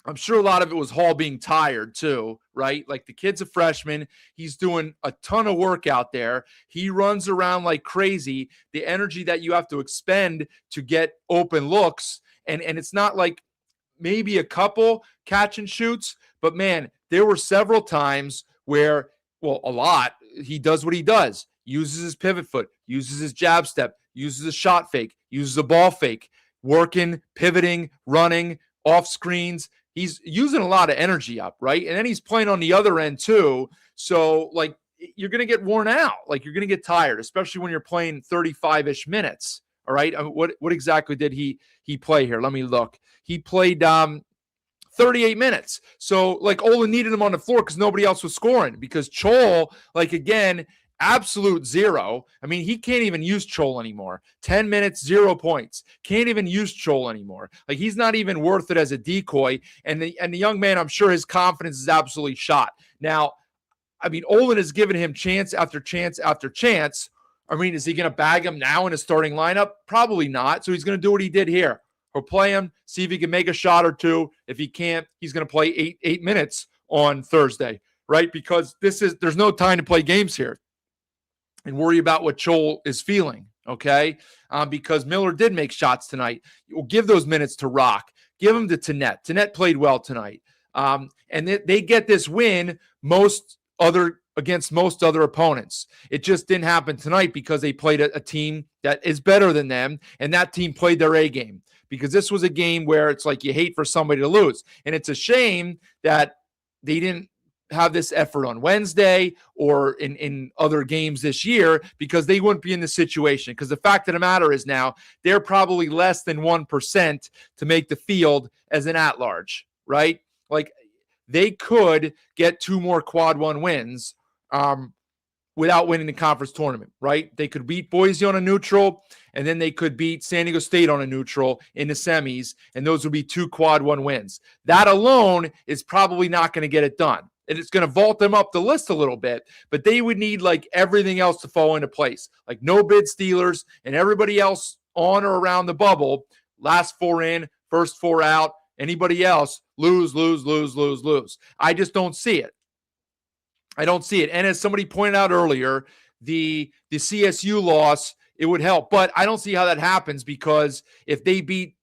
I'm sure a lot of it was Hall being tired too, right? Like, the kid's a freshman. He's doing a ton of work out there. He runs around like crazy. The energy that you have to expend to get open looks, and it's not like maybe a couple catch and shoots, but, man, there were several times where, well, a lot, he does what he does, uses his pivot foot, uses his jab step, uses a shot fake, uses a ball fake, working, pivoting, running, off screens. He's using a lot of energy up, right? And then he's playing on the other end too. So, like, you're going to get worn out. Like, you're going to get tired, especially when you're playing 35-ish minutes. All right. What exactly did he play here? Let me look. He played 38 minutes. So, like, Olin needed him on the floor because nobody else was scoring, because Chol, like, again, absolute zero. I mean, he can't even use Chol anymore. 10 minutes, 0 points. Can't even use Chol anymore. Like, he's not even worth it as a decoy. And the young man, I'm sure his confidence is absolutely shot. Now, I mean, Olin has given him chance after chance after chance. I mean, is he going to bag him now in his starting lineup? Probably not. So he's going to do what he did here. He'll play him, see if he can make a shot or two. If he can't, he's going to play eight minutes on Thursday, right? Because there's no time to play games here and worry about what Joel is feeling, okay? Because Miller did make shots tonight. You'll give those minutes to Rock. Give them to Tannett. Tannett played well tonight. And they get this win against most other opponents. It just didn't happen tonight because they played a team that is better than them, and that team played their A game. Because this was a game where it's like you hate for somebody to lose. And it's a shame that they didn't have this effort on Wednesday or in other games this year, because they wouldn't be in this situation. Because the fact of the matter is now they're probably less than 1% to make the field as an at-large, right? Like they could get 2 more quad 1 wins without winning the conference tournament, right? They could beat Boise on a neutral, and then they could beat San Diego State on a neutral in the semis, and those would be 2 quad 1 wins. That alone is probably not going to get it done. And it's going to vault them up the list a little bit, but they would need like everything else to fall into place. Like no bid Steelers and everybody else on or around the bubble, last 4 in, first 4 out, anybody else, lose. I just don't see it. I don't see it. And as somebody pointed out earlier, the CSU loss, it would help. But I don't see how that happens, because if they beat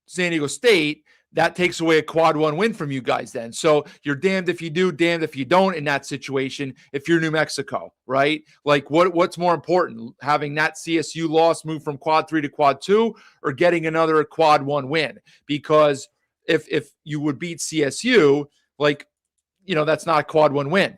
San Diego State, that takes away a quad 1 win from you guys then. So you're damned if you do, damned if you don't in that situation if you're New Mexico, right? Like what's more important, having that CSU loss move from quad 3 to quad 2 or getting another quad 1 win? Because if you would beat CSU, like, that's not a quad 1 win.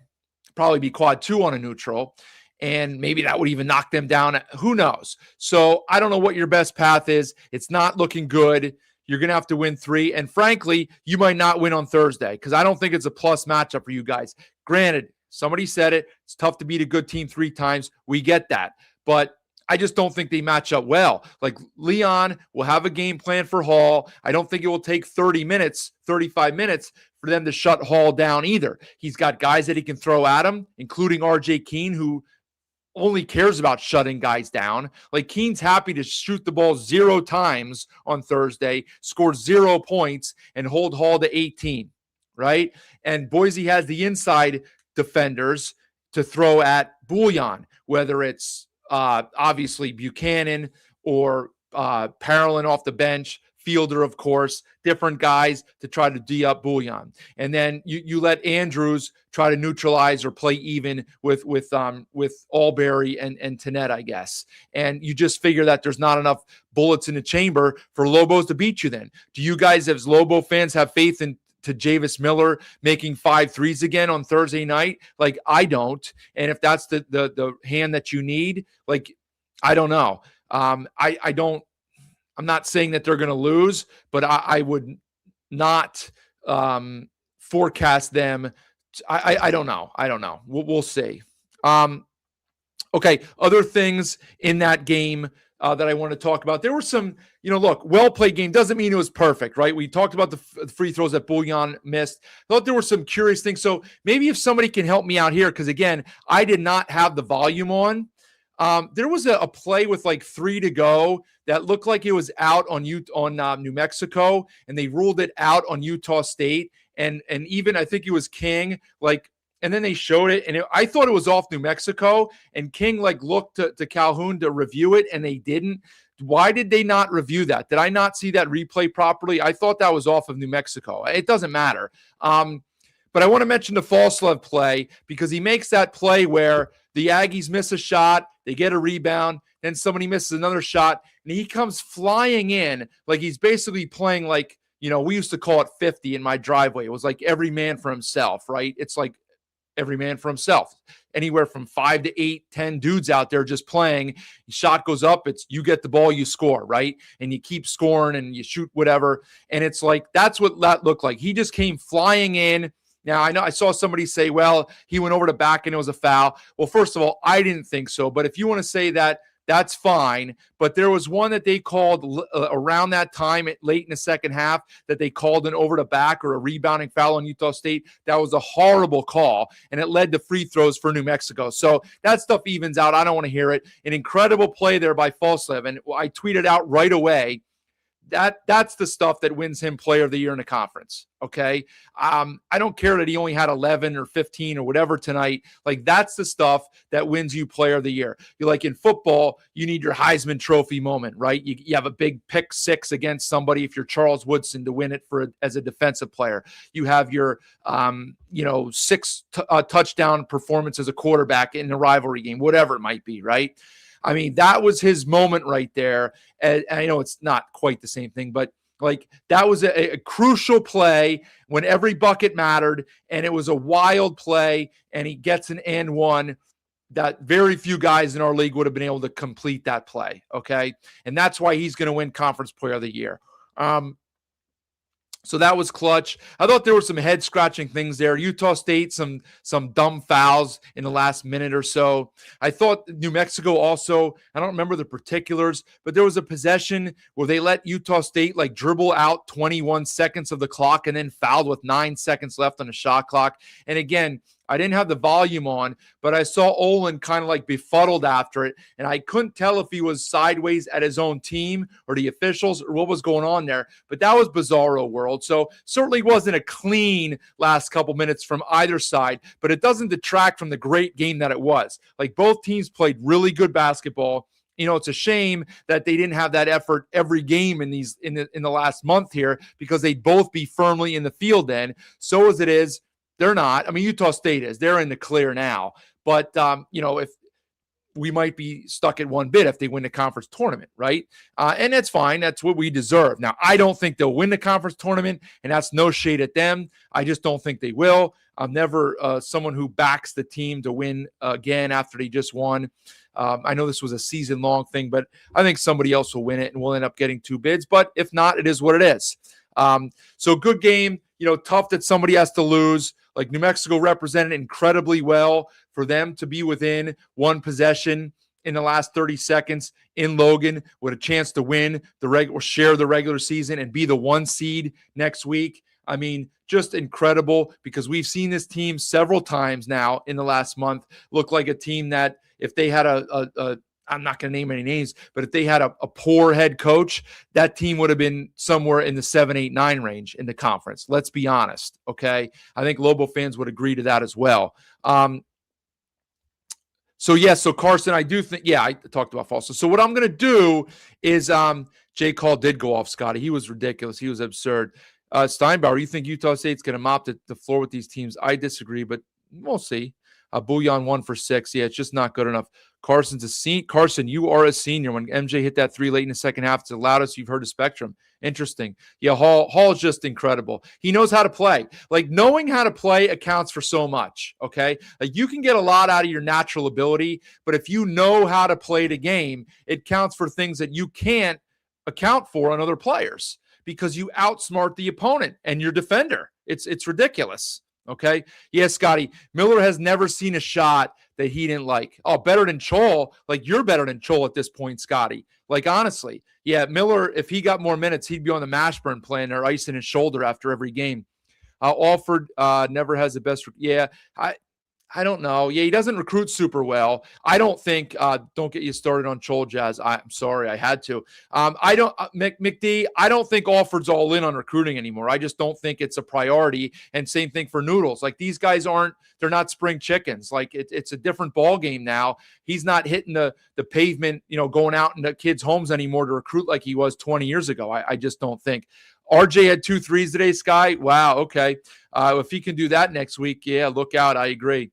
Probably be quad 2 on a neutral, and maybe that would even knock them down. Who knows? So I don't know what your best path is. It's not looking good. You're going to have to win 3. And frankly, you might not win on Thursday, because I don't think it's a plus matchup for you guys. Granted, somebody said it. It's tough to beat a good team 3 times. We get that. But I just don't think they match up well. Like Leon will have a game plan for Hall. I don't think it will take 30 minutes, 35 minutes for them to shut Hall down either. He's got guys that he can throw at him, including RJ Keene, who only cares about shutting guys down. Like Keene's happy to shoot the ball 0 times on Thursday, score 0 points, and hold Hall to 18, right? And Boise has the inside defenders to throw at Bouillon, whether it's obviously Buchanan or Parolin off the bench, Fielder, of course, different guys to try to D up Bouillon. And then you let Andrews try to neutralize or play even with Alberry and Tannett, I guess. And you just figure that there's not enough bullets in the chamber for Lobos to beat you then. Do you guys, as Lobo fans, have faith in to Javis Miller making 5 threes again on Thursday night? Like, I don't. And if that's the hand that you need, like, I don't know. I'm not saying that they're going to lose, but I would not forecast them. I don't know. I don't know. We'll see. Okay. Other things in that game that I want to talk about. There were some, look, well-played game doesn't mean it was perfect, right? We talked about the free throws that Bouillon missed. I thought there were some curious things. So maybe if somebody can help me out here, because again, I did not have the volume on. There was a play with like 3 to go that looked like it was out on New Mexico, and they ruled it out on Utah State. And even I think it was King, and then they showed it, and I thought it was off New Mexico, and King looked to Calhoun to review it, and they didn't. Why did they not review that? Did I not see that replay properly? I thought that was off of New Mexico. It doesn't matter. But I want to mention the Falslev play, because he makes that play where the Aggies miss a shot, they get a rebound, then somebody misses another shot, and he comes flying in like he's basically playing like, we used to call it 50 in my driveway. It was like every man for himself, right? It's like every man for himself. Anywhere from 5 to 8, 10 dudes out there just playing. Shot goes up, it's you get the ball, you score, right? And you keep scoring and you shoot whatever. And it's like, that's what that looked like. He just came flying in. Now, I know I saw somebody say, well, he went over the back and it was a foul. Well, first of all, I didn't think so. But if you want to say that That's fine. But there was one that they called around that time late in the second half that they called an over the back or a rebounding foul on Utah State. That was a horrible call, and it led to free throws for New Mexico. So that stuff evens out. I don't want to hear it. An incredible play there by Falslev, and I tweeted out right away, that's the stuff that wins him player of the year in the conference. Okay. I don't care that he only had 11 or 15 or whatever tonight. Like, that's the stuff that wins you player of the year. You're like, in football, you need your Heisman Trophy moment, right? You have a big pick six against somebody if you're Charles Woodson to win it as a defensive player. You have your, six touchdown performance as a quarterback in the rivalry game, whatever it might be, right? I mean, that was his moment right there. And I know it's not quite the same thing, but like, that was a crucial play when every bucket mattered, and it was a wild play, and he gets an and one that very few guys in our league would have been able to complete that play. Okay. And that's why he's going to win conference player of the year. So that was clutch. I thought there were some head-scratching things there. Utah State, some dumb fouls in the last minute or so. I thought New Mexico also, I don't remember the particulars, but there was a possession where they let Utah State like dribble out 21 seconds of the clock and then fouled with 9 seconds left on the shot clock. And again, I didn't have the volume on, but I saw Olin kind of like befuddled after it, and I couldn't tell if he was sideways at his own team or the officials or what was going on there, but that was bizarro world. So certainly wasn't a clean last couple minutes from either side, but it doesn't detract from the great game that it was. Like, both teams played really good basketball. You know, it's a shame that they didn't have that effort every game in the last month here, because they'd both be firmly in the field then. So as it is, they're not. I mean, Utah State is. They're in the clear now. But, if we might be stuck at one bit if they win the conference tournament, right? And that's fine. That's what we deserve. Now, I don't think they'll win the conference tournament, and that's no shade at them. I just don't think they will. I'm never someone who backs the team to win again after they just won. I know this was a season-long thing, but I think somebody else will win it, and we'll end up getting 2 bids. But if not, it is what it is. So good game. Tough that somebody has to lose. Like, New Mexico represented incredibly well for them to be within one possession in the last 30 seconds in Logan with a chance to win or share the regular season and be the 1 seed next week. I mean, just incredible, because we've seen this team several times now in the last month look like a team that, if they had I'm not going to name any names, but if they had a poor head coach, that team would have been somewhere in the 7, 8, 9 range in the conference. Let's be honest. Okay. I think Lobo fans would agree to that as well. So Carson, I do think, I talked about false. So what I'm going to do is, Jay Call did go off Scotty. He was ridiculous. He was absurd. Steinbauer, you think Utah State's going to mop the floor with these teams? I disagree, but we'll see. Bouillon 1 for 6. Yeah, it's just not good enough. Carson's a senior. Carson, you are a senior. When MJ hit that 3 late in the second half, it's the loudest you've heard of Spectrum. Interesting. Yeah, Hall is just incredible. He knows how to play. Like, knowing how to play accounts for so much, okay? Like, you can get a lot out of your natural ability, but if you know how to play the game, it counts for things that you can't account for on other players, because you outsmart the opponent and your defender. It's ridiculous. Okay. Yeah, Scotty, Miller has never seen a shot that he didn't like. Oh, better than Chol. Like, you're better than Chol at this point, Scotty. Like, honestly. Yeah, Miller, if he got more minutes, he'd be on the Mashburn playing there, icing his shoulder after every game. Alford never has the best. Yeah, I don't know. Yeah, he doesn't recruit super well. I don't think, don't get you started on Chol Jazz. I'm sorry, I had to. McD, I don't think Alford's all in on recruiting anymore. I just don't think it's a priority. And same thing for Noodles. Like, these guys they're not spring chickens. Like, it's a different ball game now. He's not hitting the pavement, going out into kids' homes anymore to recruit like he was 20 years ago. I just don't think. RJ had 2 threes today, Sky. Wow, okay. If he can do that next week, yeah, look out. I agree.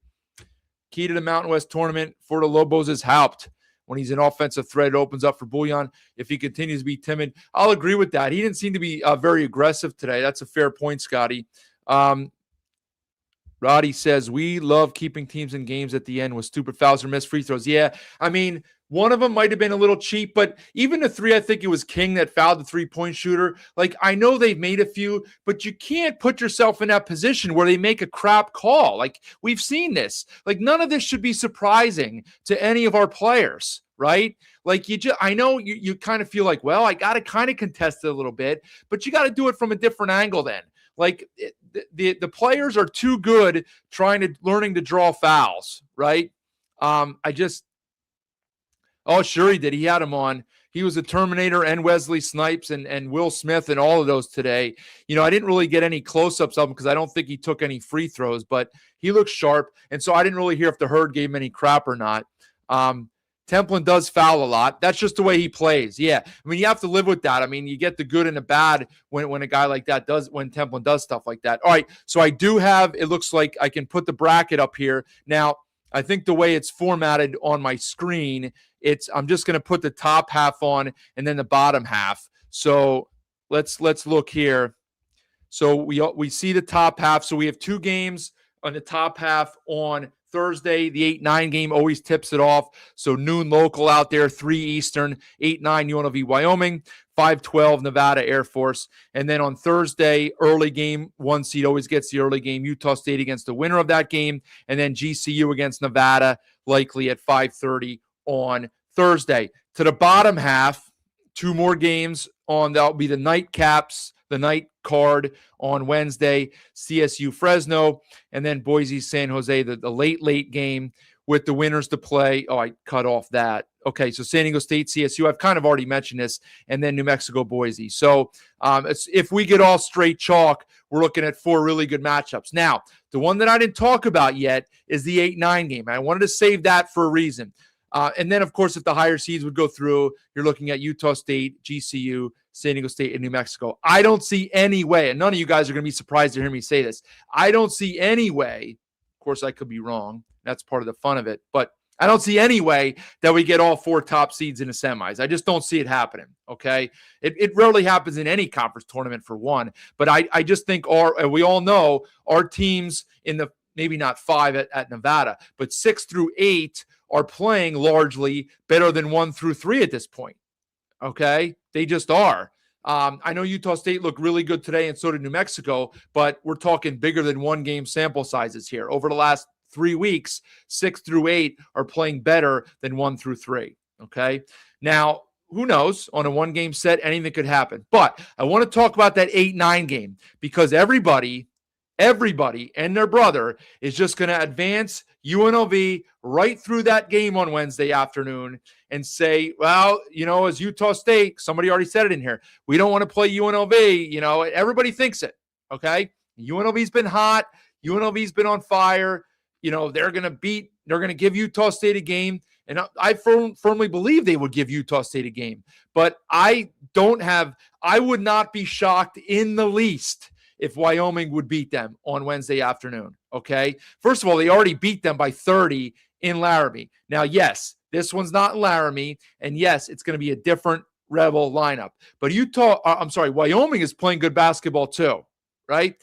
Key to the Mountain West tournament for the Lobos is Haupt. When he's an offensive threat, it opens up for Bouillon. If he continues to be timid, I'll agree with that. He didn't seem to be very aggressive today. That's a fair point, Scotty. Roddy says, we love keeping teams in games at the end with stupid fouls or missed free throws. Yeah, I mean, one of them might have been a little cheap, but even the 3, I think it was King that fouled the 3-point shooter. Like, I know they've made a few, but you can't put yourself in that position where they make a crap call. Like, we've seen this. Like, none of this should be surprising to any of our players, right? Like I know you kind of feel like, well, I got to kind of contest it a little bit, but you got to do it from a different angle then. Like the players are too good learning to draw fouls, right? Oh, sure he did. He had him on. He was a Terminator and Wesley Snipes and Will Smith and all of those today. I didn't really get any close-ups of him because I don't think he took any free throws, but he looked sharp. And so I didn't really hear if the herd gave him any crap or not. Templin does foul a lot. That's just the way he plays. Yeah. I mean, you have to live with that. I mean, you get the good and the bad when a guy like that when Templin does stuff like that. All right. So I do have, it looks like I can put the bracket up here. Now, I think the way it's formatted on my screen, I'm just going to put the top half on and then the bottom half. So let's look here. So we see the top half. So we have 2 games on the top half on Thursday. The 8-9 game always tips it off. So noon local out there, 3 Eastern, 8-9 UNLV Wyoming, 5-12 Nevada Air Force. And then on Thursday, early game, 1 seed always gets the early game. Utah State against the winner of that game. And then GCU against Nevada, likely at 5:30 on Thursday. To the bottom half, 2 more games that'll be the nightcaps, the night card on Wednesday, CSU Fresno, and then Boise San Jose, the late game with the winners to play. Oh, I cut off that. Okay, so San Diego State, CSU, I've kind of already mentioned this, and then New Mexico, Boise. So if we get all straight chalk, we're looking at 4 really good matchups. Now, the one that I didn't talk about yet is the 8-9 game. I wanted to save that for a reason. And then, of course, if the higher seeds would go through, you're looking at Utah State, GCU, San Diego State, and New Mexico. I don't see any way, and none of you guys are going to be surprised to hear me say this. I don't see any way, of course, I could be wrong. That's part of the fun of it. But I don't see any way that we get all 4 top seeds in the semis. I just don't see it happening, okay? It rarely happens in any conference tournament for one. But I just think we all know our teams in the maybe not 5 at Nevada, but 6 through 8 are playing largely better than 1 through 3 at this point. Okay? They just are. I know Utah State looked really good today, and so did New Mexico, but we're talking bigger than 1 game sample sizes here. Over the last 3 weeks, 6 through 8 are playing better than 1 through 3. Okay? Now, who knows? On a 1 game set, anything could happen. But I want to talk about that 8-9 game because everybody and their brother is just going to advance UNLV right through that game on Wednesday afternoon and say, well, as Utah State, somebody already said it in here, we don't want to play UNLV. Everybody thinks it, okay? UNLV's been hot. UNLV's been on fire. They're going to give Utah State a game. And I firmly believe they would give Utah State a game. But I would not be shocked in the least if Wyoming would beat them on Wednesday afternoon, okay? First of all, they already beat them by 30 in Laramie. Now, yes, this one's not in Laramie, and yes, it's going to be a different Rebel lineup. But Wyoming is playing good basketball too, right?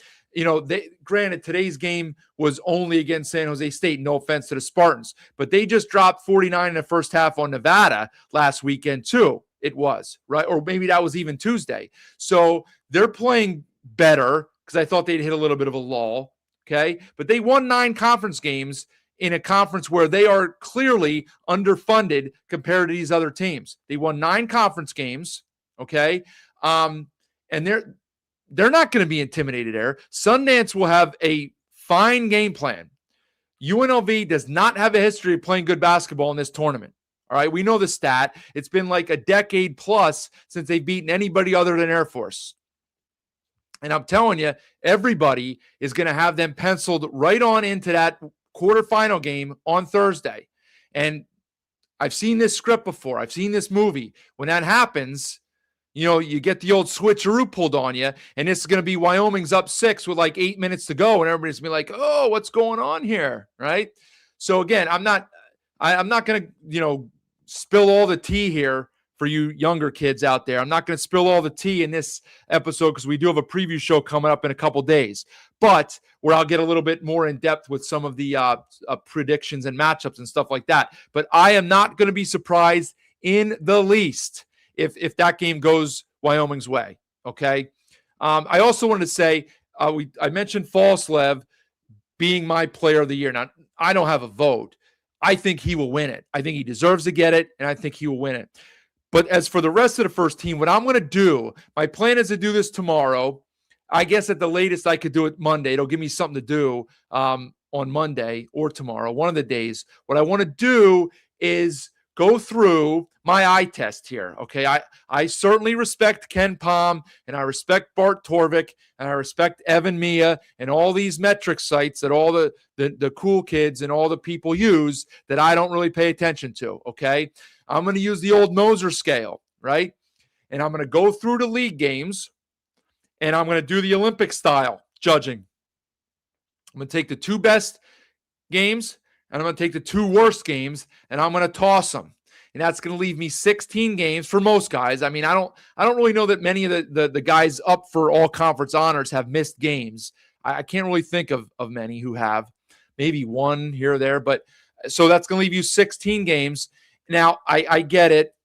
Granted, today's game was only against San Jose State. No offense to the Spartans, but they just dropped 49 in the first half on Nevada last weekend too. It was, right? Or maybe that was even Tuesday. So they're playing better because I thought they'd hit a little bit of a lull, okay? But they won 9 conference games in a conference where they are clearly underfunded compared to these other teams. They won 9 conference games, okay? And they're not going to be intimidated there. Sundance will have a fine game plan. UNLV does not have a history of playing good basketball in this tournament. All right, we know the stat. It's been like a decade plus since they've beaten anybody other than Air Force. And I'm telling you, everybody is going to have them penciled right on into that quarterfinal game on Thursday. And I've seen this script before. I've seen this movie. When that happens, you get the old switcheroo pulled on you, and this is going to be Wyoming's up 6 with like 8 minutes to go, and everybody's going to be like, oh, what's going on here, right? So, again, I'm not going to, spill all the tea here for you younger kids out there. I'm not going to spill all the tea in this episode because we do have a preview show coming up in a couple days, but where I'll get a little bit more in depth with some of the predictions and matchups and stuff like that. But I am not going to be surprised in the least if that game goes Wyoming's way. Okay. I also wanted to say, I mentioned Falslev being my player of the year. Now, I don't have a vote. I think he will win it. I think he deserves to get it, and I think he will win it. But as for the rest of the first team, what I'm going to do, my plan is to do this tomorrow. I guess at the latest I could do it Monday. It'll give me something to do on Monday or tomorrow, one of the days. What I want to do is go through my eye test here, okay? I certainly respect Ken Palm, and I respect Bart Torvik, and I respect Evan Mia, and all these metric sites that all the cool kids and all the people use that I don't really pay attention to, okay? I'm going to use the old Moser scale, right? And I'm going to go through the league games, and I'm going to do the Olympic style judging. I'm going to take the 2 best games, and I'm going to take the 2 worst games, and I'm going to toss them. And that's going to leave me 16 games for most guys. I mean, I don't really know that many of the guys up for all conference honors have missed games. I can't really think of many who have. Maybe one here or there. But so that's going to leave you 16 games. Now, I get it.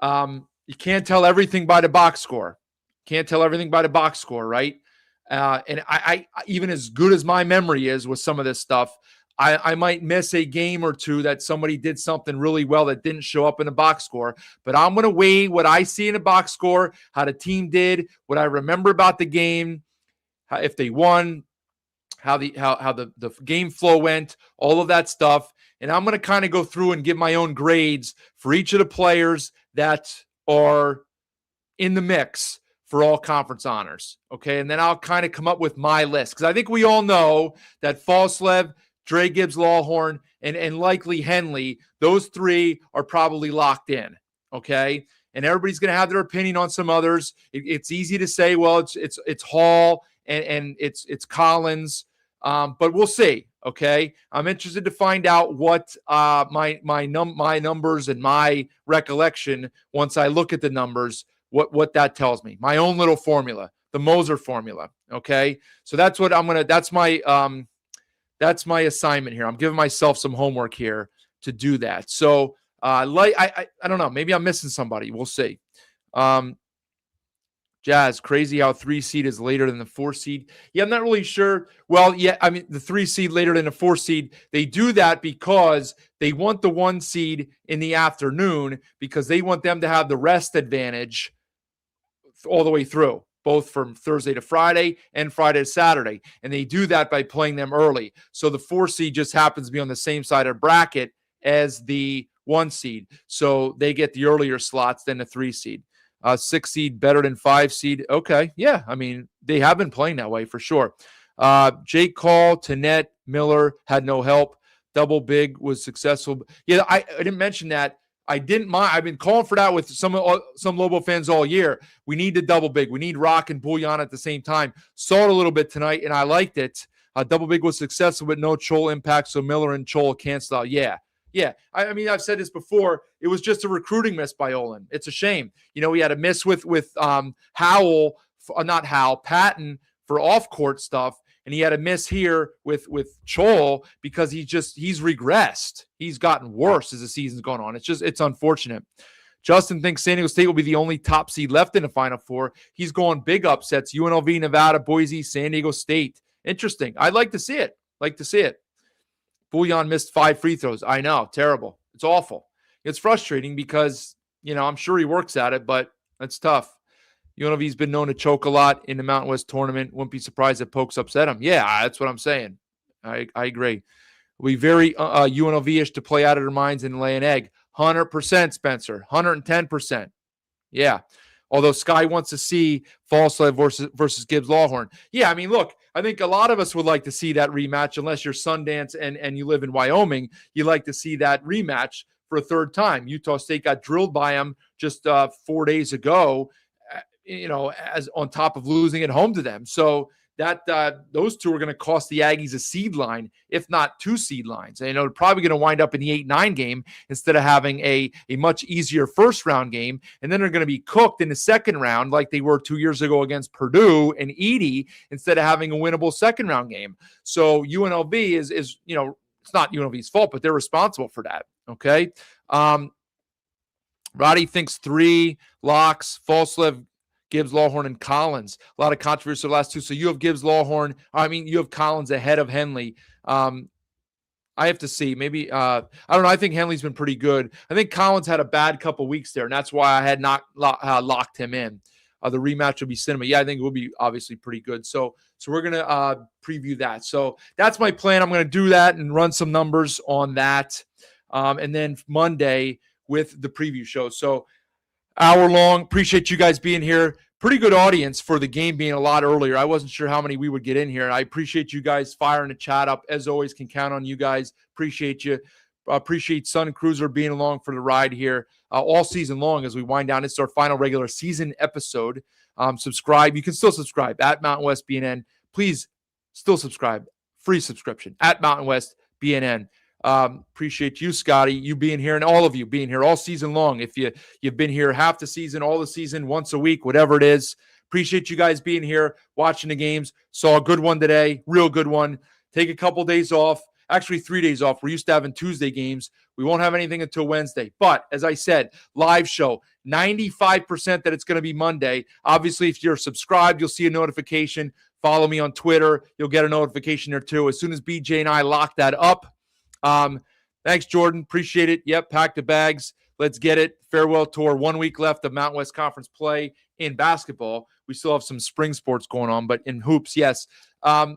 You can't tell everything by the box score. Can't tell everything by the box score, right? And I even as good as my memory is with some of this stuff, I might miss a game or two that somebody did something really well that didn't show up in the box score. But I'm going to weigh what I see in the box score, how the team did, what I remember about the game, if they won, how the game flow went, all of that stuff. And I'm going to kind of go through and give my own grades for each of the players that are in the mix for all conference honors. Okay. And then I'll kind of come up with my list, because I think we all know that Falslev, Dre Gibbs Lawhorn, and likely Henley, those 3 are probably locked in. Okay. And everybody's going to have their opinion on some others. It's easy to say, well, it's Hall and it's Collins. But we'll see. Okay. I'm interested to find out what my numbers and my recollection, once I look at the numbers, what that tells me. My own little formula, the Moser formula. Okay. So that's what that's my assignment here. I'm giving myself some homework here to do that. So I don't know. Maybe I'm missing somebody. We'll see. Jazz, crazy how 3 seed is later than the 4 seed. Yeah, I'm not really sure. Well, yeah, I mean, the 3 seed later than the 4 seed, they do that because they want the 1 seed in the afternoon, because they want them to have the rest advantage all the way through, both from Thursday to Friday and Friday to Saturday. And they do that by playing them early. So the 4 seed just happens to be on the same side of the bracket as the 1 seed. So they get the earlier slots than the 3 seed. 6 seed better than 5 seed. Okay. Yeah. I mean, they have been playing that way for sure. Jake Call, Tanette, Miller had no help. Double big was successful. Yeah. I didn't mention that. I didn't mind. I've been calling for that with some Lobo fans all year. We need the double big. We need Rock and Bouillon at the same time. Saw it a little bit tonight, and I liked it. Double big was successful, but no Chol impact, so Miller and Chol canceled out. Yeah. I mean, I've said this before. It was just a recruiting miss by Olin. It's a shame. You know, he had a miss with Howell, not Howell, Patton for off-court stuff. And he had a miss here with Chol because he's regressed. He's gotten worse as the season's gone on. It's unfortunate. Justin thinks San Diego State will be the only top seed left in the Final Four. He's going big upsets: UNLV, Nevada, Boise, San Diego State. Interesting. I'd like to see it. Bouillon missed 5 free throws. I know. Terrible. It's awful. It's frustrating because, you know, I'm sure he works at it, but it's tough. UNLV's been known to choke a lot in the Mountain West tournament. Wouldn't be surprised if Pokes upset him. Yeah, that's what I'm saying. I agree. It'll be very UNLV-ish to play out of their minds and lay an egg. 100%, Spencer. 110%. Yeah. Although Sky wants to see Falslev versus Gibbs Lawhorn. Yeah, I mean, look, I think a lot of us would like to see that rematch, unless you're Sundance and you live in Wyoming. You like to see that rematch for a third time. Utah State got drilled by them just 4 days ago, you know, as on top of losing at home to them. So that those two are going to cost the Aggies a seed line, if not 2 seed lines. And, you know, they're probably going to wind up in the 8-9 game instead of having a much easier first round game. And then they're going to be cooked in the second round like they were 2 years ago against Purdue and Edie instead of having a winnable second round game. So UNLV is you know, it's not UNLV's fault, but they're responsible for that. Okay. Roddy thinks 3 locks, Falslev, Gibbs, Lawhorn, and Collins. A lot of controversy the last 2. So you have Gibbs, Lawhorn. I mean, you have Collins ahead of Henley. I have to see. Maybe I don't know. I think Henley's been pretty good. I think Collins had a bad couple weeks there, and that's why I had not locked him in. The rematch will be cinema. Yeah, I think it will be obviously pretty good. So we're gonna preview that. So that's my plan. I'm gonna do that and run some numbers on that, and then Monday with the preview show. So hour long. Appreciate you guys being here. Pretty good audience for the game being a lot earlier. I wasn't sure how many we would get in here. I appreciate you guys firing the chat up. As always, can count on you guys. Appreciate you. Appreciate Sun Cruiser being along for the ride here all season long as we wind down. It's our final regular season episode. Subscribe. You can still subscribe at Mountain West BNN. Please still subscribe. Free subscription at Mountain West BNN. Appreciate you, Scotty, you being here, and all of you being here all season long. If you've been here half the season, all the season, once a week, whatever it is. Appreciate you guys being here, watching the games. Saw a good one today, real good one. Take a couple days off. Actually, 3 days off. We're used to having Tuesday games. We won't have anything until Wednesday. But as I said, live show, 95% that it's going to be Monday. Obviously, if you're subscribed, you'll see a notification. Follow me on Twitter. You'll get a notification there too. As soon as BJ and I lock that up. Thanks, Jordan. Appreciate it. Yep, pack the bags. Let's get it. Farewell tour. 1 week left of Mountain West Conference play in basketball. We still have some spring sports going on, but in hoops, yes.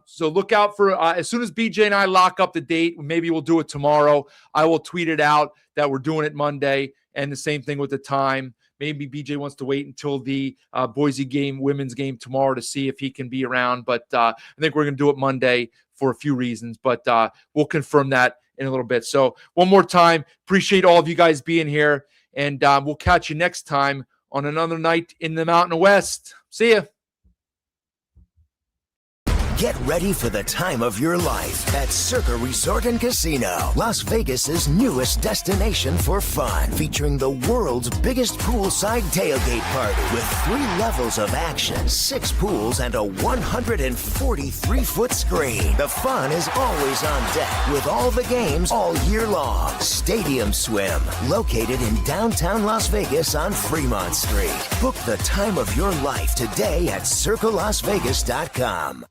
So look out for as soon as BJ and I lock up the date, maybe we'll do it tomorrow. I will tweet it out that we're doing it Monday, and the same thing with the time. Maybe BJ wants to wait until the Boise game, women's game tomorrow to see if he can be around. But I think we're going to do it Monday for a few reasons, but we'll confirm that in a little bit. So one more time, appreciate all of you guys being here, and we'll catch you next time on another night in the Mountain West. See ya. Get ready for the time of your life at Circa Resort and Casino, Las Vegas's newest destination for fun, featuring the world's biggest poolside tailgate party with 3 levels of action, 6 pools, and a 143-foot screen. The fun is always on deck with all the games all year long. Stadium Swim, located in downtown Las Vegas on Fremont Street. Book the time of your life today at CircaLasVegas.com.